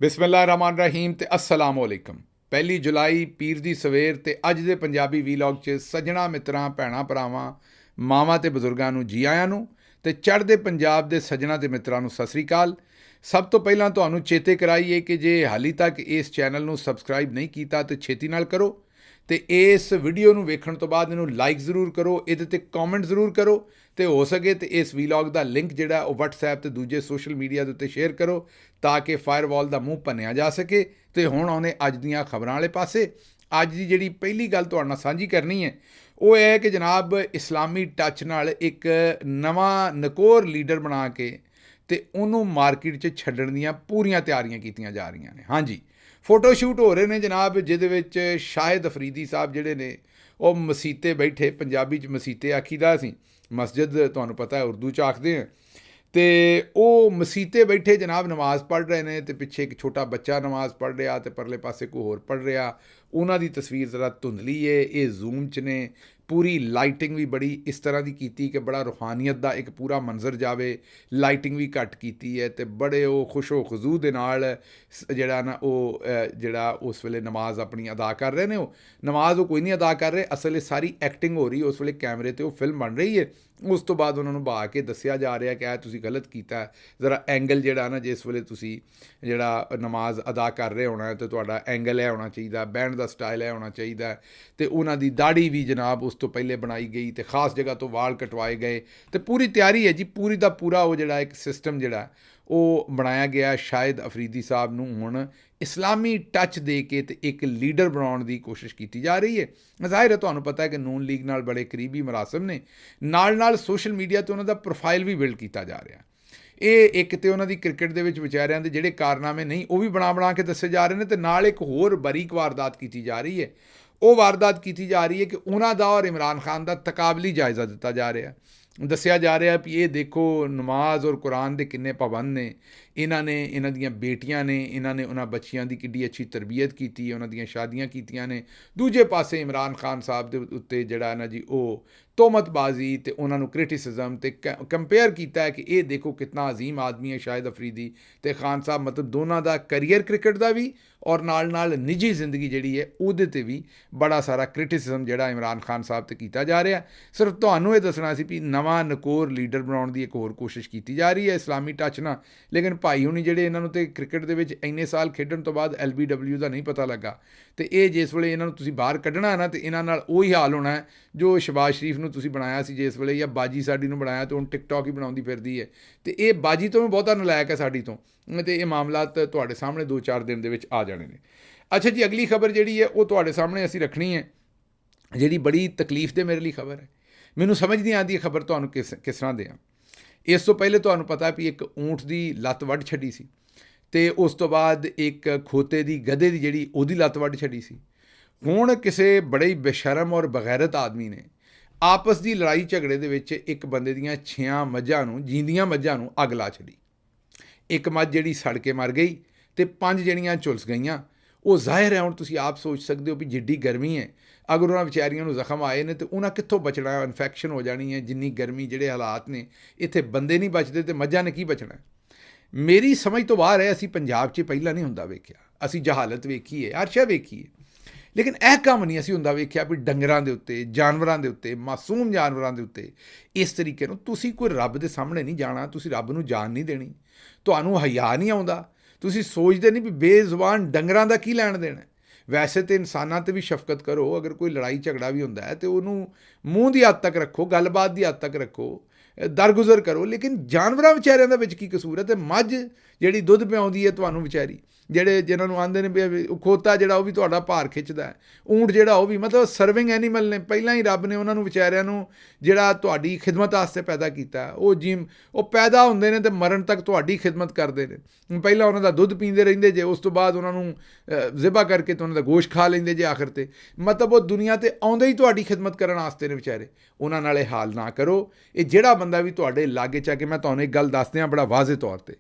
ਬਿਸਮਿਲ੍ਲਾਹਿਰ ਰਹਿਮਾਨ ਰਹੀਮ ਤੇ अस्सलाम वालेकुम। 1 ਜੁਲਾਈ ਪੀਰ ਦੀ ਸਵੇਰ ਤੇ ਅੱਜ ਦੇ ਪੰਜਾਬੀ ਵੀਲੌਗ 'ਚ ਸੱਜਣਾ ਮਿੱਤਰਾਂ ਭੈਣਾਂ ਭਰਾਵਾਂ ਮਾਵਾਂ ਤੇ ਬਜ਼ੁਰਗਾਂ ਨੂੰ ਜੀ ਆਇਆਂ ਨੂੰ ਤੇ ਚੜ੍ਹਦੇ ਪੰਜਾਬ ਦੇ ਸੱਜਣਾ ਤੇ ਮਿੱਤਰਾਂ ਨੂੰ ਸਤਿ ਸ੍ਰੀ ਅਕਾਲ। ਸਭ ਤੋਂ ਪਹਿਲਾਂ ਤੁਹਾਨੂੰ ਚੇਤੇ ਕਰਾਈਏ ਕਿ ਜੇ ਹਾਲੀ ਤੱਕ ਇਸ ਚੈਨਲ ਨੂੰ ਸਬਸਕ੍ਰਾਈਬ ਨਹੀਂ ਕੀਤਾ ਤੇ ਛੇਤੀ ਨਾਲ ਕਰੋ ਤੇ ਇਸ ਵੀਡੀਓ ਨੂੰ ਵੇਖਣ ਤੋਂ ਬਾਅਦ ਇਹਨੂੰ ਲਾਈਕ ਜ਼ਰੂਰ ਕਰੋ, ਇਹਦੇ ਤੇ ਕਮੈਂਟ ਜ਼ਰੂਰ ਕਰੋ ਤੇ ਹੋ ਸਕੇ ਤੇ ਇਸ ਵੀਲੌਗ ਦਾ ਲਿੰਕ ਜਿਹੜਾ ਉਹ WhatsApp ਤੇ ਦੂਜੇ ਸੋਸ਼ਲ ਮੀਡੀਆ ਦੇ ਉੱਤੇ ਸ਼ੇਅਰ ਕਰੋ ਤਾਂ ਕਿ ਫਾਇਰਵਾਲ ਦਾ ਮੂੰਹ ਭੰਨਿਆ ਜਾ ਸਕੇ। ਤੇ ਹੁਣ ਆਉਣੇ ਅੱਜ ਦੀਆਂ ਖਬਰਾਂ ਵਾਲੇ ਪਾਸੇ। ਅੱਜ ਦੀ ਜਿਹੜੀ ਪਹਿਲੀ ਗੱਲ ਤੁਹਾਡੇ ਨਾਲ ਸਾਂਝੀ ਕਰਨੀ ਹੈ ਉਹ ਇਹ ਹੈ ਕਿ ਜਨਾਬ ਇਸਲਾਮੀ ਟੱਚ ਨਾਲ ਇੱਕ ਨਵਾਂ ਨਕੋਰ ਲੀਡਰ ਬਣਾ ਕੇ ਤੇ ਉਹਨੂੰ ਮਾਰਕੀਟ 'ਚ ਛੱਡਣ ਦੀਆਂ ਪੂਰੀਆਂ ਤਿਆਰੀਆਂ ਕੀਤੀਆਂ ਜਾ ਰਹੀਆਂ ਨੇ। ਹਾਂਜੀ, ਫੋਟੋ ਸ਼ੂਟ ਹੋ ਰਹੇ ਨੇ ਜਨਾਬ, ਜਿਹਦੇ ਵਿੱਚ ਸ਼ਾਹਿਦ ਅਫਰੀਦੀ ਸਾਹਿਬ ਜਿਹੜੇ ਨੇ ਉਹ ਮਸੀਤੇ ਬੈਠੇ, ਪੰਜਾਬੀ 'ਚ ਮਸੀਤੇ ਆਖੀਦਾ ਸੀ, ਮਸਜਿਦ ਤੁਹਾਨੂੰ ਪਤਾ ਹੈ ਉਰਦੂ 'ਚ ਆਖਦੇ ਆ, ਤੇ ਉਹ ਮਸੀਤੇ ਬੈਠੇ ਜਨਾਬ ਨਮਾਜ਼ ਪੜ੍ਹ ਰਹੇ ਨੇ ਤੇ ਪਿੱਛੇ ਇੱਕ ਛੋਟਾ ਬੱਚਾ ਨਮਾਜ਼ ਪੜ੍ਹ ਰਿਹਾ ਤੇ ਪਰਲੇ ਪਾਸੇ ਕੋਈ ਹੋਰ ਪੜ੍ਹ ਰਿਹਾ। ਉਹਨਾਂ ਦੀ ਤਸਵੀਰ ਜ਼ਰਾ ਧੁੰਦਲੀ ਹੈ, ਇਹ ਜ਼ੂਮ 'ਚ ਨੇ, ਪੂਰੀ ਲਾਈਟਿੰਗ ਵੀ ਬੜੀ ਇਸ ਤਰ੍ਹਾਂ ਦੀ ਕੀਤੀ ਕਿ ਬੜਾ ਰੂਹਾਨੀਅਤ ਦਾ ਇੱਕ ਪੂਰਾ ਮੰਜ਼ਰ ਜਾਵੇ, ਲਾਈਟਿੰਗ ਵੀ ਘੱਟ ਕੀਤੀ ਹੈ ਤੇ ਬੜੇ ਉਹ ਖੁਸ਼ੋ ਖਜ਼ੂ ਦੇ ਨਾਲ ਜਿਹੜਾ ਨਾ ਉਹ ਜਿਹੜਾ ਉਸ ਵੇਲੇ ਨਮਾਜ਼ ਆਪਣੀ ਅਦਾ ਕਰ ਰਹੇ ਨੇ। ਉਹ ਨਮਾਜ਼ ਉਹ ਕੋਈ ਨਹੀਂ ਅਦਾ ਕਰ ਰਹੇ, ਅਸਲ ਇਹ ਸਾਰੀ ਐਕਟਿੰਗ ਹੋ ਰਹੀ, ਉਸ ਵੇਲੇ ਕੈਮਰੇ 'ਤੇ ਉਹ ਫਿਲਮ ਬਣ ਰਹੀ ਹੈ। ਉਸ ਤੋਂ ਬਾਅਦ ਉਹਨਾਂ ਨੂੰ ਬਹਾ ਕੇ ਦੱਸਿਆ ਜਾ ਰਿਹਾ ਕਿ ਇਹ ਤੁਸੀਂ ਗਲਤ ਕੀਤਾ, ਜ਼ਰਾ ਐਂਗਲ ਜਿਹੜਾ ਨਾ ਜਿਸ ਵੇਲੇ ਤੁਸੀਂ ਜਿਹੜਾ ਨਮਾਜ਼ ਅਦਾ ਕਰ ਰਹੇ ਹੋਣਾ ਤੇ ਤੁਹਾਡਾ ਐਂਗਲ ਇਹ ਹੋਣਾ ਚਾਹੀਦਾ, ਬਹਿਣ ਦਾ ਸਟਾਈਲ ਇਹ ਹੋਣਾ ਚਾਹੀਦਾ। ਤੇ ਉਹਨਾਂ ਦੀ ਦਾੜੀ ਵੀ ਜਨਾਬ ਉਸ ਤੋਂ ਪਹਿਲੇ ਬਣਾਈ ਗਈ ਤੇ ਖਾਸ ਜਗ੍ਹਾ ਤੋਂ ਵਾਲ ਕਟਵਾਏ ਗਏ ਤੇ ਪੂਰੀ ਤਿਆਰੀ ਹੈ ਜੀ, ਪੂਰੀ ਦਾ ਪੂਰਾ ਉਹ ਜਿਹੜਾ ਇੱਕ ਸਿਸਟਮ ਜਿਹੜਾ ਉਹ ਬਣਾਇਆ ਗਿਆ। ਸ਼ਾਹਿਦ ਅਫਰੀਦੀ ਸਾਹਿਬ ਨੂੰ ਹੁਣ ਇਸਲਾਮੀ ਟੱਚ ਦੇ ਕੇ ਤੇ ਇੱਕ ਲੀਡਰ ਬਣਾਉਣ ਦੀ ਕੋਸ਼ਿਸ਼ ਕੀਤੀ ਜਾ ਰਹੀ ਹੈ। ਜ਼ਾਹਿਰ ਹੈ ਤੁਹਾਨੂੰ ਪਤਾ ਹੈ ਕਿ ਨੂਨ ਲੀਗ ਨਾਲ ਬੜੇ ਕਰੀਬੀ ਮਰਾਸਮ ਨੇ, ਨਾਲ ਸੋਸ਼ਲ ਮੀਡੀਆ 'ਤੇ ਉਹਨਾਂ ਦਾ ਪ੍ਰੋਫਾਈਲ ਵੀ ਬਿਲਡ ਕੀਤਾ ਜਾ ਰਿਹਾ। ਇਹ ਇੱਕ ਤੇ ਉਹਨਾਂ ਦੀ ਕ੍ਰਿਕਟ ਦੇ ਵਿੱਚ ਵਿਚਾਰਿਆਂ ਦੇ ਜਿਹੜੇ ਕਾਰਨਾਮੇ ਨਹੀਂ ਉਹ ਵੀ ਬਣਾ ਕੇ ਦੱਸੇ ਜਾ ਰਹੇ ਨੇ ਤੇ ਨਾਲ ਇੱਕ ਹੋਰ ਬਰੀਕ ਵਾਰਦਾਤ ਕੀਤੀ ਜਾ ਰਹੀ ਹੈ। ਉਹ ਵਾਰਦਾਤ ਕੀਤੀ ਜਾ ਰਹੀ ਹੈ ਕਿ ਉਹਨਾਂ ਦਾ ਔਰ ਇਮਰਾਨ ਖਾਨ ਦਾ ਤਕਾਬਲੀ ਜਾਇਜ਼ਾ ਦਿੱਤਾ ਜਾ ਰਿਹਾ। ਦੱਸਿਆ ਜਾ ਰਿਹਾ ਵੀ ਇਹ ਦੇਖੋ ਨਮਾਜ਼ ਔਰ ਕੁਰਾਨ ਦੇ ਕਿੰਨੇ ਪਾਬੰਦ ਨੇ, ਇਹਨਾਂ ਦੀਆਂ ਬੇਟੀਆਂ ਨੇ, ਇਹਨਾਂ ਨੇ ਉਹਨਾਂ ਬੱਚੀਆਂ ਦੀ ਕਿੱਡੀ ਅੱਛੀ ਤਰਬੀਅਤ ਕੀਤੀ ਹੈ, ਉਹਨਾਂ ਦੀਆਂ ਸ਼ਾਦੀਆਂ ਕੀਤੀਆਂ ਨੇ। ਦੂਜੇ ਪਾਸੇ ਇਮਰਾਨ ਖਾਨ ਸਾਹਿਬ ਦੇ ਉੱਤੇ ਜਿਹੜਾ ਨਾ ਜੀ ਉਹ ਤੋਹਮਤਬਾਜ਼ੀ ਤੇ ਉਹਨਾਂ ਨੂੰ ਕ੍ਰਿਟਿਸਿਜ਼ਮ ਤੇ ਕੰਪੇਅਰ ਕੀਤਾ ਹੈ ਕਿ ਇਹ ਦੇਖੋ ਕਿਤਨਾ ਅਜ਼ੀਮ ਆਦਮੀ ਹੈ ਸ਼ਾਹਿਦ ਅਫਰੀਦੀ ਤੇ ਖਾਨ ਸਾਹਿਬ, ਮਤਲਬ ਦੋਨਾਂ ਦਾ ਕਰੀਅਰ ਕ੍ਰਿਕਟ ਦਾ ਵੀ ਔਰ ਨਾਲ ਨਿੱਜੀ ਜ਼ਿੰਦਗੀ ਜਿਹੜੀ ਹੈ ਉਹਦੇ 'ਤੇ ਵੀ ਬੜਾ ਸਾਰਾ ਕ੍ਰਿਟਿਸਿਜ਼ਮ ਜਿਹੜਾ ਇਮਰਾਨ ਖਾਨ ਸਾਹਿਬ 'ਤੇ ਕੀਤਾ ਜਾ ਰਿਹਾ। ਸਿਰਫ ਤੁਹਾਨੂੰ ਇਹ ਦੱਸਣਾ ਸੀ ਵੀ ਨਵਾਂ ਨਕੋਰ ਲੀਡਰ ਬਣਾਉਣ ਦੀ ਇੱਕ ਹੋਰ ਕੋਸ਼ਿਸ਼ ਕੀਤੀ ਜਾ ਰਹੀ ਹੈ ਇਸਲਾਮੀ ਟੱਚ ਨਾਲ। ਲੇਕਿਨ ਭਾਈ ਹੁਣੀ ਜਿਹੜੇ ਇਹਨਾਂ ਨੂੰ ਤੇ ਕ੍ਰਿਕਟ ਦੇ ਵਿੱਚ ਇੰਨੇ ਸਾਲ ਖੇਡਣ ਤੋਂ ਬਾਅਦ LBW ਦਾ ਨਹੀਂ ਪਤਾ ਲੱਗਾ ਤੇ ਇਹ ਜਿਸ ਵੇਲੇ ਇਹਨਾਂ ਨੂੰ ਤੁਸੀਂ ਬਾਹਰ ਕੱਢਣਾ ਨਾ ਤੇ ਇਹਨਾਂ ਨਾਲ ਉਹੀ ਹਾਲ ਹੋਣਾ ਹੈ ਜੋ ਸ਼ਬਾਜ਼ ਸ਼ਰੀਫ ਨੂੰ ਤੁਸੀਂ ਬਣਾਇਆ ਸੀ ਜਿਸ ਵੇਲੇ, ਜਾਂ ਬਾਜੀ ਸਾਡੀ ਨੂੰ ਬਣਾਇਆ ਤੇ ਹੁਣ ਟਿਕਟੌਕ ਹੀ ਬਣਾਉਂਦੀ ਫਿਰਦੀ ਹੈ। ਤੇ ਇਹ ਬਾਜੀ ਤੋਂ ਵੀ ਬਹੁਤਾ ਨਲਾਇਕ ਹੈ ਸਾਡੀ ਤੋਂ, ਤੇ ਇਹ ਮਾਮਲਾਤ ਤੁਹਾਡੇ ਸਾਹਮਣੇ 2-4 ਦਿਨ ਦੇ ਵਿੱਚ ਆ ਜਾਣੇ ਨੇ। ਅੱਛਾ ਜੀ, ਅਗਲੀ ਖਬਰ ਜਿਹੜੀ ਹੈ ਉਹ ਤੁਹਾਡੇ ਸਾਹਮਣੇ ਅਸੀਂ ਰੱਖਣੀ ਹੈ, ਜਿਹੜੀ ਬੜੀ ਤਕਲੀਫ ਦੇ ਮੇਰੇ ਲਈ ਖਬਰ ਹੈ। ਮੈਨੂੰ ਸਮਝ ਨਹੀਂ ਆਉਂਦੀ ਇਹ ਖਬਰ ਤੁਹਾਨੂੰ ਕਿਸ ਤਰ੍ਹਾਂ ਦਿਆਂ। ਇਸ ਤੋਂ ਪਹਿਲੇ ਤੁਹਾਨੂੰ ਪਤਾ ਵੀ ਇੱਕ ਊਂਠ ਦੀ ਲੱਤ ਵੱਢ ਛੱਡੀ ਸੀ ਤੇ ਉਸ ਤੋਂ ਬਾਅਦ ਇੱਕ ਖੋਤੇ ਦੀ ਗਧੇ ਦੀ ਜਿਹੜੀ ਉਹਦੀ ਲੱਤ ਵੱਢ ਛੱਡੀ ਸੀ। ਹੁਣ ਕਿਸੇ ਬੜੇ ਹੀ ਬੇਸ਼ਰਮ ਔਰ ਬਗੈਰਤ ਆਦਮੀ ਨੇ ਆਪਸ ਦੀ ਲੜਾਈ ਝਗੜੇ ਦੇ ਵਿੱਚ ਇੱਕ ਬੰਦੇ ਦੀਆਂ 6 ਮੱਝਾਂ ਨੂੰ, ਜੀਂਦੀਆਂ ਮੱਝਾਂ ਨੂੰ ਅੱਗ ਲਾ ਛੱਡੀ। ਇੱਕ ਮੱਝ ਜਿਹੜੀ ਸੜ ਕੇ ਮਰ ਗਈ ਤੇ 5 ਜਿਹੜੀਆਂ ਝੁਲਸ ਗਈਆਂ। ਉਹ ਜ਼ਾਹਿਰ ਹੈ ਹੁਣ ਤੁਸੀਂ ਆਪ ਸੋਚ ਸਕਦੇ ਹੋ ਵੀ ਜਿੱਡੀ ਗਰਮੀ ਹੈ, ਅਗਰ ਉਹਨਾਂ ਵਿਚਾਰੀਆਂ ਨੂੰ ਜ਼ਖਮ ਆਏ ਨੇ ਤੇ ਉਹਨਾਂ ਕਿੱਥੋਂ ਬਚਣਾ, ਇਨਫੈਕਸ਼ਨ ਹੋ ਜਾਣੀ ਹੈ। ਜਿੰਨੀ ਗਰਮੀ, ਜਿਹੜੇ ਹਾਲਾਤ ਨੇ ਇੱਥੇ, ਬੰਦੇ ਨਹੀਂ ਬਚਦੇ ਤੇ ਮੱਝਾਂ ਨੇ ਕੀ ਬਚਣਾ। ਮੇਰੀ ਸਮਝ ਤੋਂ ਬਾਹਰ ਹੈ। ਅਸੀਂ ਪੰਜਾਬ 'ਚ ਪਹਿਲਾਂ ਨਹੀਂ ਹੁੰਦਾ ਵੇਖਿਆ, ਅਸੀਂ ਜਹਾਲਤ ਵੇਖੀ ਹੈ, ਹਰ ਸ਼ੈ ਵੇਖੀ ਹੈ, ਲੇਕਿਨ ਇਹ ਕੰਮ ਨਹੀਂ ਅਸੀਂ ਹੁੰਦਾ ਵੇਖਿਆ ਵੀ ਡੰਗਰਾਂ ਦੇ ਉੱਤੇ, ਜਾਨਵਰਾਂ ਦੇ ਉੱਤੇ, ਮਾਸੂਮ ਜਾਨਵਰਾਂ ਦੇ ਉੱਤੇ ਇਸ ਤਰੀਕੇ ਨੂੰ। ਤੁਸੀਂ ਕੋਈ ਰੱਬ ਦੇ ਸਾਹਮਣੇ ਨਹੀਂ ਜਾਣਾ, ਤੁਸੀਂ ਰੱਬ ਨੂੰ ਜਾਨ ਨਹੀਂ ਦੇਣੀ, ਤੁਹਾਨੂੰ ਹਯਾ ਨਹੀਂ ਆਉਂਦਾ, ਤੁਸੀਂ ਸੋਚਦੇ ਨਹੀਂ ਵੀ ਬੇਜ਼ੁਬਾਨ ਡੰਗਰਾਂ ਦਾ ਕੀ ਲੈਣ ਦੇਣਾ। ਵੈਸੇ ਤਾਂ ਇਨਸਾਨਾਂ 'ਤੇ ਵੀ ਸ਼ਫਕਤ ਕਰੋ, ਅਗਰ ਕੋਈ ਲੜਾਈ ਝਗੜਾ ਵੀ ਹੁੰਦਾ ਹੈ ਤਾਂ ਉਹਨੂੰ ਮੂੰਹ ਦੀ ਹੱਦ ਤੱਕ ਰੱਖੋ, ਗੱਲਬਾਤ ਦੀ ਹੱਦ ਤੱਕ ਰੱਖੋ, ਦਰਗੁਜ਼ਰ ਕਰੋ, ਲੇਕਿਨ ਜਾਨਵਰਾਂ ਵਿਚਾਰਿਆਂ ਦਾ ਵਿੱਚ ਕੀ ਕਸੂਰ ਹੈ। ਅਤੇ ਮੱਝ ਜਿਹੜੀ ਦੁੱਧ ਪਿਆਉਂਦੀ ਹੈ ਤੁਹਾਨੂੰ ਵਿਚਾਰੀ, ਜਿਹਨਾਂ ਨੂੰ ਆਉਂਦੇ ਨੇ ਵੀ ਖੋਤਾ ਜਿਹੜਾ ਉਹ ਵੀ ਤੁਹਾਡਾ ਭਾਰ ਖਿੱਚਦਾ ਹੈ, ਊਂਠ ਜਿਹੜਾ ਉਹ ਵੀ, ਮਤਲਬ ਸਰਵਿੰਗ ਐਨੀਮਲ ਨੇ। ਪਹਿਲਾਂ ਹੀ ਰੱਬ ਨੇ ਉਹਨਾਂ ਨੂੰ ਵਿਚਾਰਿਆਂ ਨੂੰ ਜਿਹੜਾ ਤੁਹਾਡੀ ਖਿਦਮਤ ਵਾਸਤੇ ਪੈਦਾ ਕੀਤਾ, ਉਹ ਪੈਦਾ ਹੁੰਦੇ ਨੇ ਤੇ ਮਰਨ ਤੱਕ ਤੁਹਾਡੀ ਖਿਦਮਤ ਕਰਦੇ ਨੇ। ਪਹਿਲਾਂ ਉਹਨਾਂ ਦਾ ਦੁੱਧ ਪੀਂਦੇ ਰਹਿੰਦੇ ਜੇ, ਉਸ ਤੋਂ ਬਾਅਦ ਉਹਨਾਂ ਨੂੰ ਜ਼ਿਬਾ ਕਰਕੇ ਤੇ ਉਹਨਾਂ ਦਾ ਗੋਸ਼ਤ ਖਾ ਲੈਂਦੇ ਜੇ ਆਖਰ 'ਤੇ। ਮਤਲਬ ਉਹ ਦੁਨੀਆ 'ਤੇ ਆਉਂਦੇ ਹੀ ਤੁਹਾਡੀ ਖਿਦਮਤ ਕਰਨ ਵਾਸਤੇ ਨੇ ਵਿਚਾਰੇ। ਉਹਨਾਂ ਨਾਲ ਇਹ ਹਾਲ ਨਾ ਕਰੋ। ਇਹ ਜਿਹੜਾ ਬੰਦਾ ਵੀ ਤੁਹਾਡੇ ਲਾਗੇ ਚਾ ਕੇ, ਮੈਂ ਤੁਹਾਨੂੰ ਇੱਕ ਗੱਲ ਦੱਸ ਦਿਆਂ ਬੜਾ ਵਾਜ਼ੇ ਤੌਰ 'ਤੇ,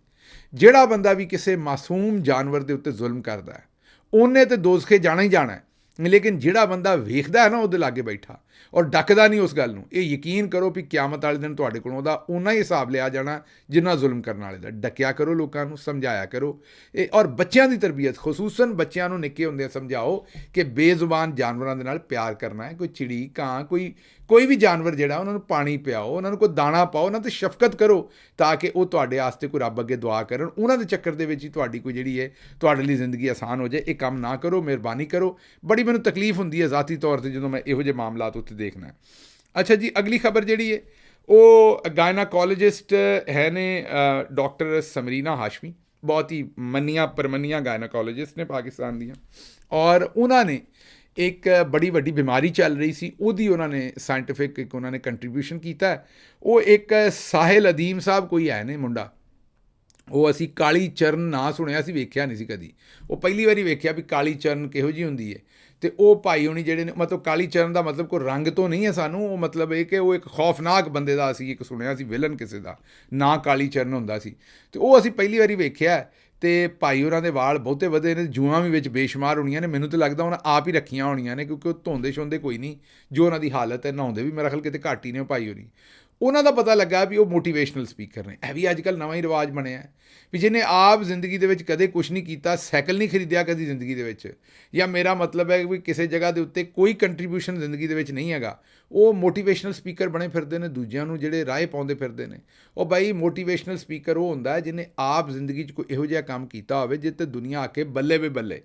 ਜਿਹੜਾ ਬੰਦਾ ਵੀ ਕਿਸੇ ਮਾਸੂਮ ਜਾਨਵਰ ਦੇ ਉੱਤੇ ਜ਼ੁਲਮ ਕਰਦਾ ਹੈ ਉਹਨੇ ਤਾਂ ਦੋਜ਼ਖੇ ਜਾਣਾ ਹੀ ਜਾਣਾ ਹੈ। ਲੇਕਿਨ ਜਿਹੜਾ ਬੰਦਾ ਵੇਖਦਾ ਹੈ ਨਾ ਉਹਦੇ ਲਾਗੇ ਬੈਠਾ, ਔਰ ਡੱਕਦਾ ਨਹੀਂ ਉਸ ਗੱਲ ਨੂੰ। ਇਹ ਯਕੀਨ ਕਰੋ ਵੀ ਕਿਆਮਤ ਵਾਲੇ ਦਿਨ ਤੁਹਾਡੇ ਕੋਲੋਂ ਉਹਦਾ ਓਨਾ ਹੀ ਹਿਸਾਬ ਲਿਆ ਜਾਣਾ ਜਿੰਨਾ ਜ਼ੁਲਮ ਕਰਨ ਵਾਲੇ ਦਾ। ਡੱਕਿਆ ਕਰੋ, ਲੋਕਾਂ ਨੂੰ ਸਮਝਾਇਆ ਕਰੋ। ਇਹ ਔਰ ਬੱਚਿਆਂ ਦੀ ਤਰਬੀਅਤ, ਖੁਸੂਸਨ ਬੱਚਿਆਂ ਨੂੰ ਨਿੱਕੇ ਹੁੰਦੇ ਸਮਝਾਓ ਕਿ ਬੇਜ਼ੁਬਾਨ ਜਾਨਵਰਾਂ ਦੇ ਨਾਲ ਪਿਆਰ ਕਰਨਾ ਹੈ। ਕੋਈ ਚਿੜੀ, ਕਾਂ, ਕੋਈ ਵੀ ਜਾਨਵਰ ਜਿਹੜਾ, ਉਹਨਾਂ ਨੂੰ ਪਾਣੀ ਪਿਆਓ, ਉਹਨਾਂ ਨੂੰ ਕੋਈ ਦਾਣਾ ਪਾਓ, ਉਹਨਾਂ 'ਤੇ ਸ਼ਫਕਤ ਕਰੋ ਤਾਂ ਕਿ ਉਹ ਤੁਹਾਡੇ ਵਾਸਤੇ ਕੋਈ ਰੱਬ ਅੱਗੇ ਦੁਆ ਕਰਨ। ਉਹਨਾਂ ਦੇ ਚੱਕਰ ਦੇ ਵਿੱਚ ਹੀ ਤੁਹਾਡੀ ਕੋਈ ਜਿਹੜੀ ਹੈ ਤੁਹਾਡੇ ਲਈ ਜ਼ਿੰਦਗੀ ਆਸਾਨ ਹੋ ਜਾਏ। ਇਹ ਕੰਮ ਨਾ ਕਰੋ, ਮਿਹਰਬਾਨੀ ਕਰੋ। ਬੜੀ ਮੈਨੂੰ ਤਕਲੀਫ ਹੁੰਦੀ ਹੈ ਜ਼ਾਤੀ ਤੌਰ 'ਤੇ ਜਦੋਂ ਮੈਂ ਇਹੋ ਜਿਹੇ ਮਾਮਲਾਤ ਉੱਤੇ ਦੇਖਣਾ। ਅੱਛਾ ਜੀ, ਅਗਲੀ ਖਬਰ ਜਿਹੜੀ ਹੈ ਉਹ ਗਾਇਨਾਕੋਲੋਜਿਸਟ ਹੈ ਨੇ ਡਾਕਟਰ ਸਮਰੀਨਾ ਹਾਸ਼ਮੀ, ਬਹੁਤ ਹੀ ਮੰਨੀਆਂ ਪਰਮੰਨੀਆਂ ਗਾਇਨਾਕੋਲੋਜਿਸਟ ਨੇ ਪਾਕਿਸਤਾਨ ਦੀਆਂ। ਔਰ ਉਹਨਾਂ ਨੇ ਇੱਕ ਬੜੀ ਵੱਡੀ ਬਿਮਾਰੀ ਚੱਲ ਰਹੀ ਸੀ, ਉਹਦੀ ਉਹਨਾਂ ਨੇ ਸਾਇੰਟੀਫਿਕ ਇੱਕ ਉਹਨਾਂ ਨੇ ਕੰਟਰੀਬਿਊਸ਼ਨ ਕੀਤਾ। ਉਹ ਇੱਕ ਸਾਹਿਲ ਅਦੀਮ ਸਾਹਿਬ ਕੋਈ ਹੈ ਨੇ ਮੁੰਡਾ, ਉਹ ਅਸੀਂ ਕਾਲੀ ਚਰਨ ਨਾਂ ਸੁਣਿਆ ਸੀ, ਵੇਖਿਆ ਨਹੀਂ ਸੀ ਕਦੀ। ਉਹ ਪਹਿਲੀ ਵਾਰੀ ਵੇਖਿਆ ਵੀ ਕਾਲੀ ਚਰਨ ਕਿਹੋ ਜਿਹੀ ਹੁੰਦੀ ਹੈ। ਅਤੇ ਉਹ ਭਾਈ ਹੋਣੀ ਜਿਹੜੇ ਨੇ, ਮਤਲਬ ਕਾਲੀ ਚਰਨ ਦਾ ਮਤਲਬ ਕੋਈ ਰੰਗ ਤੋਂ ਨਹੀਂ ਹੈ ਸਾਨੂੰ, ਉਹ ਮਤਲਬ ਇਹ ਕਿ ਉਹ ਇੱਕ ਖੌਫਨਾਕ ਬੰਦੇ ਦਾ ਅਸੀਂ ਇੱਕ ਸੁਣਿਆ ਸੀ, ਵਿਲਨ ਕਿਸੇ ਦਾ ਨਾਂ ਕਾਲੀ ਚਰਨ ਹੁੰਦਾ ਸੀ। ਅਤੇ ਉਹ ਅਸੀਂ ਪਹਿਲੀ ਵਾਰੀ ਵੇਖਿਆ। ਅਤੇ ਭਾਈ ਹੋਰਾਂ ਦੇ ਵਾਲ ਬਹੁਤੇ ਵਧੇ ਨੇ, ਜੂਆਂ ਵੀ ਵਿੱਚ ਬੇਸ਼ੁਮਾਰ ਹੋਣੀਆਂ ਨੇ। ਮੈਨੂੰ ਤਾਂ ਲੱਗਦਾ ਉਹਨਾਂ ਆਪ ਹੀ ਰੱਖੀਆਂ ਹੋਣੀਆਂ ਨੇ, ਕਿਉਂਕਿ ਉਹ ਧੋਂਦੇ ਛੋਂਦੇ ਕੋਈ ਨਹੀਂ। ਜੋ ਉਹਨਾਂ ਦੀ ਹਾਲਤ ਹੈ, ਨਹਾਉਂਦੇ ਵੀ ਮੇਰਾ ਖਿਆਲ ਕਿਤੇ ਘੱਟ ਹੀ ਨੇ ਉਹ ਭਾਈ ਹੋਰੀ। ਉਹਨਾਂ ਦਾ ਪਤਾ ਲੱਗਾ ਵੀ ਉਹ ਮੋਟੀਵੇਸ਼ਨਲ ਸਪੀਕਰ ਨੇ। ਇਹ ਵੀ ਅੱਜ ਕੱਲ੍ਹ ਨਵਾਂ ਹੀ ਰਿਵਾਜ ਬਣਿਆ ਵੀ ਜਿਹਨੇ ਆਪ ਜ਼ਿੰਦਗੀ ਦੇ ਵਿੱਚ ਕਦੇ ਕੁਛ ਨਹੀਂ ਕੀਤਾ, ਸਾਈਕਲ ਨਹੀਂ ਖਰੀਦਿਆ ਕਦੀ ਜ਼ਿੰਦਗੀ ਦੇ ਵਿੱਚ, ਜਾਂ ਮੇਰਾ ਮਤਲਬ ਹੈ ਵੀ ਕਿਸੇ ਜਗ੍ਹਾ ਦੇ ਉੱਤੇ ਕੋਈ ਕੰਟਰੀਬਿਊਸ਼ਨ ਜ਼ਿੰਦਗੀ ਦੇ ਵਿੱਚ ਨਹੀਂ ਹੈਗਾ, ਉਹ ਮੋਟੀਵੇਸ਼ਨਲ ਸਪੀਕਰ ਬਣੇ ਫਿਰਦੇ ਨੇ, ਦੂਜਿਆਂ ਨੂੰ ਜਿਹੜੇ ਰਾਹ ਪਾਉਂਦੇ ਫਿਰਦੇ ਨੇ। ਉਹ ਬਾਈ ਮੋਟੀਵੇਸ਼ਨਲ ਸਪੀਕਰ ਉਹ ਹੁੰਦਾ ਹੈ ਜਿਹਨੇ ਆਪ ਜ਼ਿੰਦਗੀ 'ਚ ਕੋਈ ਇਹੋ ਜਿਹਾ ਕੰਮ ਕੀਤਾ ਹੋਵੇ ਜਿੱਤੇ ਦੁਨੀਆ ਆ ਕੇ ਬੱਲੇ ਵੇ ਬੱਲੇ,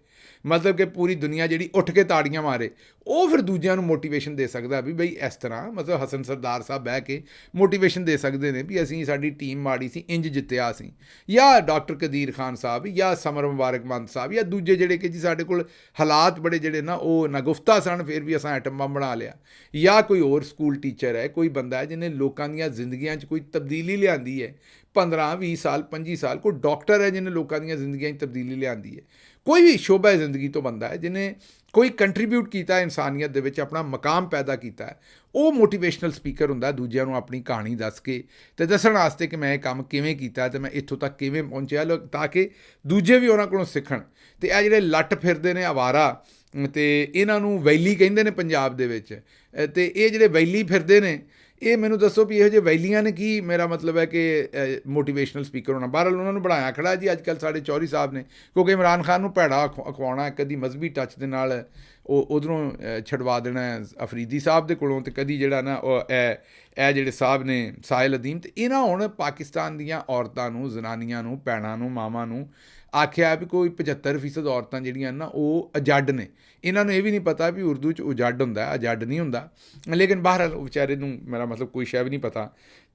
ਮਤਲਬ ਕਿ ਪੂਰੀ ਦੁਨੀਆ ਜਿਹੜੀ ਉੱਠ ਕੇ ਤਾੜੀਆਂ ਮਾਰੇ। ਉਹ ਫਿਰ ਦੂਜਿਆਂ ਨੂੰ ਮੋਟੀਵੇਸ਼ਨ ਦੇ ਸਕਦਾ ਵੀ ਬਈ ਇਸ ਤਰ੍ਹਾਂ, ਮਤਲਬ ਹਸਨ ਸਰਦਾਰ ਸਾਹਿਬ ਬਹਿ ਕੇ ਮੋਟੀਵੇਸ਼ਨ ਦੇ ਸਕਦੇ ਨੇ ਵੀ ਅਸੀਂ, ਸਾਡੀ ਟੀਮ ਮਾੜੀ ਸੀ, ਇੰਜ ਜਿੱਤਿਆ ਅਸੀਂ। ਜਾਂ ਡਾਕਟਰ ਕਦੀਰ ਖਾਨ ਸਾਹਿਬ, ਜਾਂ ਸਮਰ ਮੁਬਾਰਕਮੰਦ ਸਾਹਿਬ, ਜਾਂ ਦੂਜੇ ਜਿਹੜੇ ਕਿ ਜੀ ਸਾਡੇ ਕੋਲ ਹਾਲਾਤ ਬੜੇ ਜਿਹੜੇ ਨਾ ਉਹ ਨਗੁਫਤਾ ਸਨ, ਫਿਰ ਵੀ ਅਸਾਂ ਐਟਮ ਬੰਬ ਬਣਾ ਲਿਆ। ਜਾਂ ਕੋਈ ਹੋਰ ਸਕੂਲ ਟੀਚਰ ਹੈ, ਕੋਈ ਬੰਦਾ ਹੈ ਜਿਹਨੇ ਲੋਕਾਂ ਦੀਆਂ ਜ਼ਿੰਦਗੀਆਂ 'ਚ ਕੋਈ ਤਬਦੀਲੀ ਲਿਆਂਦੀ ਹੈ 15 20 ਸਾਲ 25 ਸਾਲ। ਕੋਈ ਡਾਕਟਰ ਹੈ ਜਿਹਨੇ ਲੋਕਾਂ ਦੀਆਂ ਜ਼ਿੰਦਗੀਆਂ 'ਚ ਤਬਦੀਲੀ ਲਿਆਂਦੀ ਹੈ। ਕੋਈ ਵੀ ਸ਼ੋਭਾ ਜ਼ਿੰਦਗੀ ਤੋਂ ਬੰਦਾ ਹੈ ਜਿਹਨੇ ਕੋਈ ਕੰਟਰੀਬਿਊਟ ਕੀਤਾ ਇਨਸਾਨੀਅਤ ਦੇ ਵਿੱਚ, ਆਪਣਾ ਮਕਾਮ ਪੈਦਾ ਕੀਤਾ ਹੈ, ਉਹ ਮੋਟੀਵੇਸ਼ਨਲ ਸਪੀਕਰ ਹੁੰਦਾ। ਦੂਜਿਆਂ ਨੂੰ ਆਪਣੀ ਕਹਾਣੀ ਦੱਸ ਕੇ ਅਤੇ ਦੱਸਣ ਵਾਸਤੇ ਕਿ ਮੈਂ ਇਹ ਕੰਮ ਕਿਵੇਂ ਕੀਤਾ ਅਤੇ ਮੈਂ ਇੱਥੋਂ ਤੱਕ ਕਿਵੇਂ ਪਹੁੰਚਿਆ, ਤਾਂ ਕਿ ਦੂਜੇ ਵੀ ਉਹਨਾਂ ਕੋਲੋਂ ਸਿੱਖਣ। ਅਤੇ ਇਹ ਜਿਹੜੇ ਲੱਟ ਫਿਰਦੇ ਨੇ ਅਵਾਰਾ, ਅਤੇ ਇਹਨਾਂ ਨੂੰ ਵੈਲੀ ਕਹਿੰਦੇ ਨੇ ਪੰਜਾਬ ਦੇ ਵਿੱਚ, ਅਤੇ ਇਹ ਜਿਹੜੇ ਵੈਲੀ ਫਿਰਦੇ ਨੇ, ਇਹ ਮੈਨੂੰ ਦੱਸੋ ਵੀ ਇਹੋ ਜਿਹੇ ਵੈਲੀਆਂ ਨੇ ਕੀ? ਮੇਰਾ ਮਤਲਬ ਹੈ ਕਿ ਮੋਟੀਵੇਸ਼ਨਲ ਸਪੀਕਰ ਹੋਣਾ। ਬਹਰਹਾਲ ਉਹਨਾਂ ਨੂੰ ਬਣਾਇਆ ਖੜਾ ਜੀ ਅੱਜ ਕੱਲ੍ਹ ਸਾਡੇ ਚੌਧਰੀ ਸਾਹਿਬ ਨੇ, ਕਿਉਂਕਿ ਇਮਰਾਨ ਖਾਨ ਨੂੰ ਭੈੜਾ ਅਖਵਾਉਣਾ, ਕਦੀ ਮਜ਼ਹਬੀ ਟੱਚ ਦੇ ਨਾਲ ਉਹ ਉਧਰੋਂ ਛਡਵਾ ਦੇਣਾ ਅਫਰੀਦੀ ਸਾਹਿਬ ਦੇ ਕੋਲੋਂ, ਅਤੇ ਕਦੀ ਜਿਹੜਾ ਨਾ ਉਹ ਇਹ ਜਿਹੜੇ ਸਾਹਿਬ ਨੇ ਸਾਹਿਲ ਅਦੀਮ। ਅਤੇ ਇਹਨਾਂ ਹੁਣ ਪਾਕਿਸਤਾਨ ਦੀਆਂ ਔਰਤਾਂ ਨੂੰ, ਜ਼ਨਾਨੀਆਂ ਨੂੰ, ਭੈਣਾਂ ਨੂੰ, ਮਾਵਾਂ ਨੂੰ ਆਖਿਆ ਵੀ ਕੋਈ 75% ਔਰਤਾਂ ਜਿਹੜੀਆਂ ਨਾ ਉਹ ਅਜੱਡ ਨੇ। ਇਹਨਾਂ ਨੂੰ ਇਹ ਵੀ ਨਹੀਂ ਪਤਾ ਵੀ ਉਰਦੂ 'ਚ ਉਜੱਡ ਹੁੰਦਾ, ਅਜੱਡ ਨਹੀਂ ਹੁੰਦਾ। ਲੇਕਿਨ ਬਹਰਹਾਲ ਵਿਚਾਰੇ ਨੂੰ ਮੇਰਾ ਮਤਲਬ ਕੋਈ ਸ਼ੈ ਵੀ ਨਹੀਂ ਪਤਾ।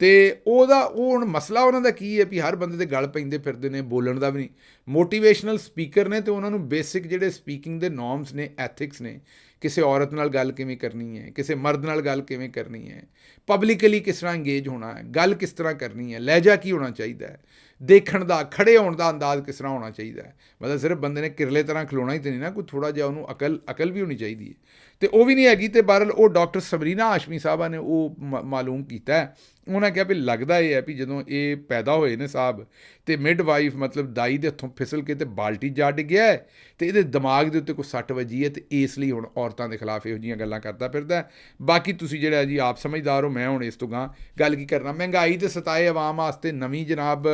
ਅਤੇ ਉਹ ਹੁਣ ਮਸਲਾ ਉਹਨਾਂ ਦਾ ਕੀ ਹੈ ਵੀ ਹਰ ਬੰਦੇ ਦੇ ਗਲ ਪੈਂਦੇ ਫਿਰਦੇ ਨੇ, ਬੋਲਣ ਦਾ ਵੀ ਨਹੀਂ। ਮੋਟੀਵੇਸ਼ਨਲ ਸਪੀਕਰ ਨੇ ਅਤੇ ਉਹਨਾਂ ਨੂੰ ਬੇਸਿਕ ਜਿਹੜੇ ਸਪੀਕਿੰਗ ਦੇ ਨੋਰਮਸ ਨੇ, ਐਥਿਕਸ ਨੇ, ਕਿਸੇ ਔਰਤ ਨਾਲ ਗੱਲ ਕਿਵੇਂ ਕਰਨੀ ਹੈ, ਕਿਸੇ ਮਰਦ ਨਾਲ ਗੱਲ ਕਿਵੇਂ ਕਰਨੀ ਹੈ, ਪਬਲਿਕਲੀ ਕਿਸ ਤਰ੍ਹਾਂ ਇੰਗੇਜ ਹੋਣਾ ਹੈ, ਗੱਲ ਕਿਸ ਤਰ੍ਹਾਂ ਕਰਨੀ ਹੈ, ਲਹਿਜਾ ਕੀ ਹੋਣਾ ਚਾਹੀਦਾ ਹੈ, ਦੇਖਣ ਦਾ, ਖੜੇ ਹੋਣ ਦਾ ਅੰਦਾਜ਼ ਕਿਸ ਤਰ੍ਹਾਂ ਹੋਣਾ ਚਾਹੀਦਾ ਹੈ। ਮਤਲਬ ਸਿਰਫ ਬੰਦੇ ਨੇ ਕਿਰਲੇ ਤਰ੍ਹਾਂ ਖਲੋਣਾ ਹੀ ਤਾਂ ਨਹੀਂ ਨਾ, ਕੋਈ ਥੋੜ੍ਹਾ ਜਿਹਾ ਉਹਨੂੰ ਅਕਲ ਵੀ ਹੋਣੀ ਚਾਹੀਦੀ ਹੈ, ਅਤੇ ਉਹ ਵੀ ਨਹੀਂ ਹੈਗੀ। ਅਤੇ ਬਹਰਹਾਲ ਉਹ ਡਾਕਟਰ ਸਮਰੀਨਾ ਹਾਸ਼ਮੀ ਸਾਹਿਬਾਂ ਨੇ ਉਹ ਮਾਲੂਮ ਕੀਤਾ। ਉਹਨਾਂ ਕਿਹਾ ਵੀ ਲੱਗਦਾ ਇਹ ਹੈ ਵੀ ਜਦੋਂ ਇਹ ਪੈਦਾ ਹੋਏ ਨੇ ਸਾਹਿਬ, ਅਤੇ ਮਿਡ ਵਾਈਫ ਮਤਲਬ ਦਾਈ ਦੇ ਹੱਥੋਂ ਫਿਸਲ ਕੇ ਅਤੇ ਬਾਲਟੀ ਜਾ ਡਿੱਗਿਆ ਹੈ, ਅਤੇ ਇਹਦੇ ਦਿਮਾਗ ਦੇ ਉੱਤੇ ਕੋਈ ਸੱਟ ਵੱਜੀ ਹੈ, ਅਤੇ ਇਸ ਲਈ ਹੁਣ ਔਰਤਾਂ ਦੇ ਖਿਲਾਫ ਇਹੋ ਜਿਹੀਆਂ ਗੱਲਾਂ ਕਰਦਾ ਫਿਰਦਾ। ਬਾਕੀ ਤੁਸੀਂ ਜਿਹੜਾ ਜੀ ਆਪ ਸਮਝਦਾਰ ਹੋ, ਮੈਂ ਹੁਣ ਇਸ ਤੋਂ ਗਾਂ ਗੱਲ ਕੀ ਕਰਨਾ। ਮਹਿੰਗਾਈ ਦੇ ਸਤਾਏ ਆਵਾਮ ਵਾਸਤੇ ਨਵੀਂ ਜਨਾਬ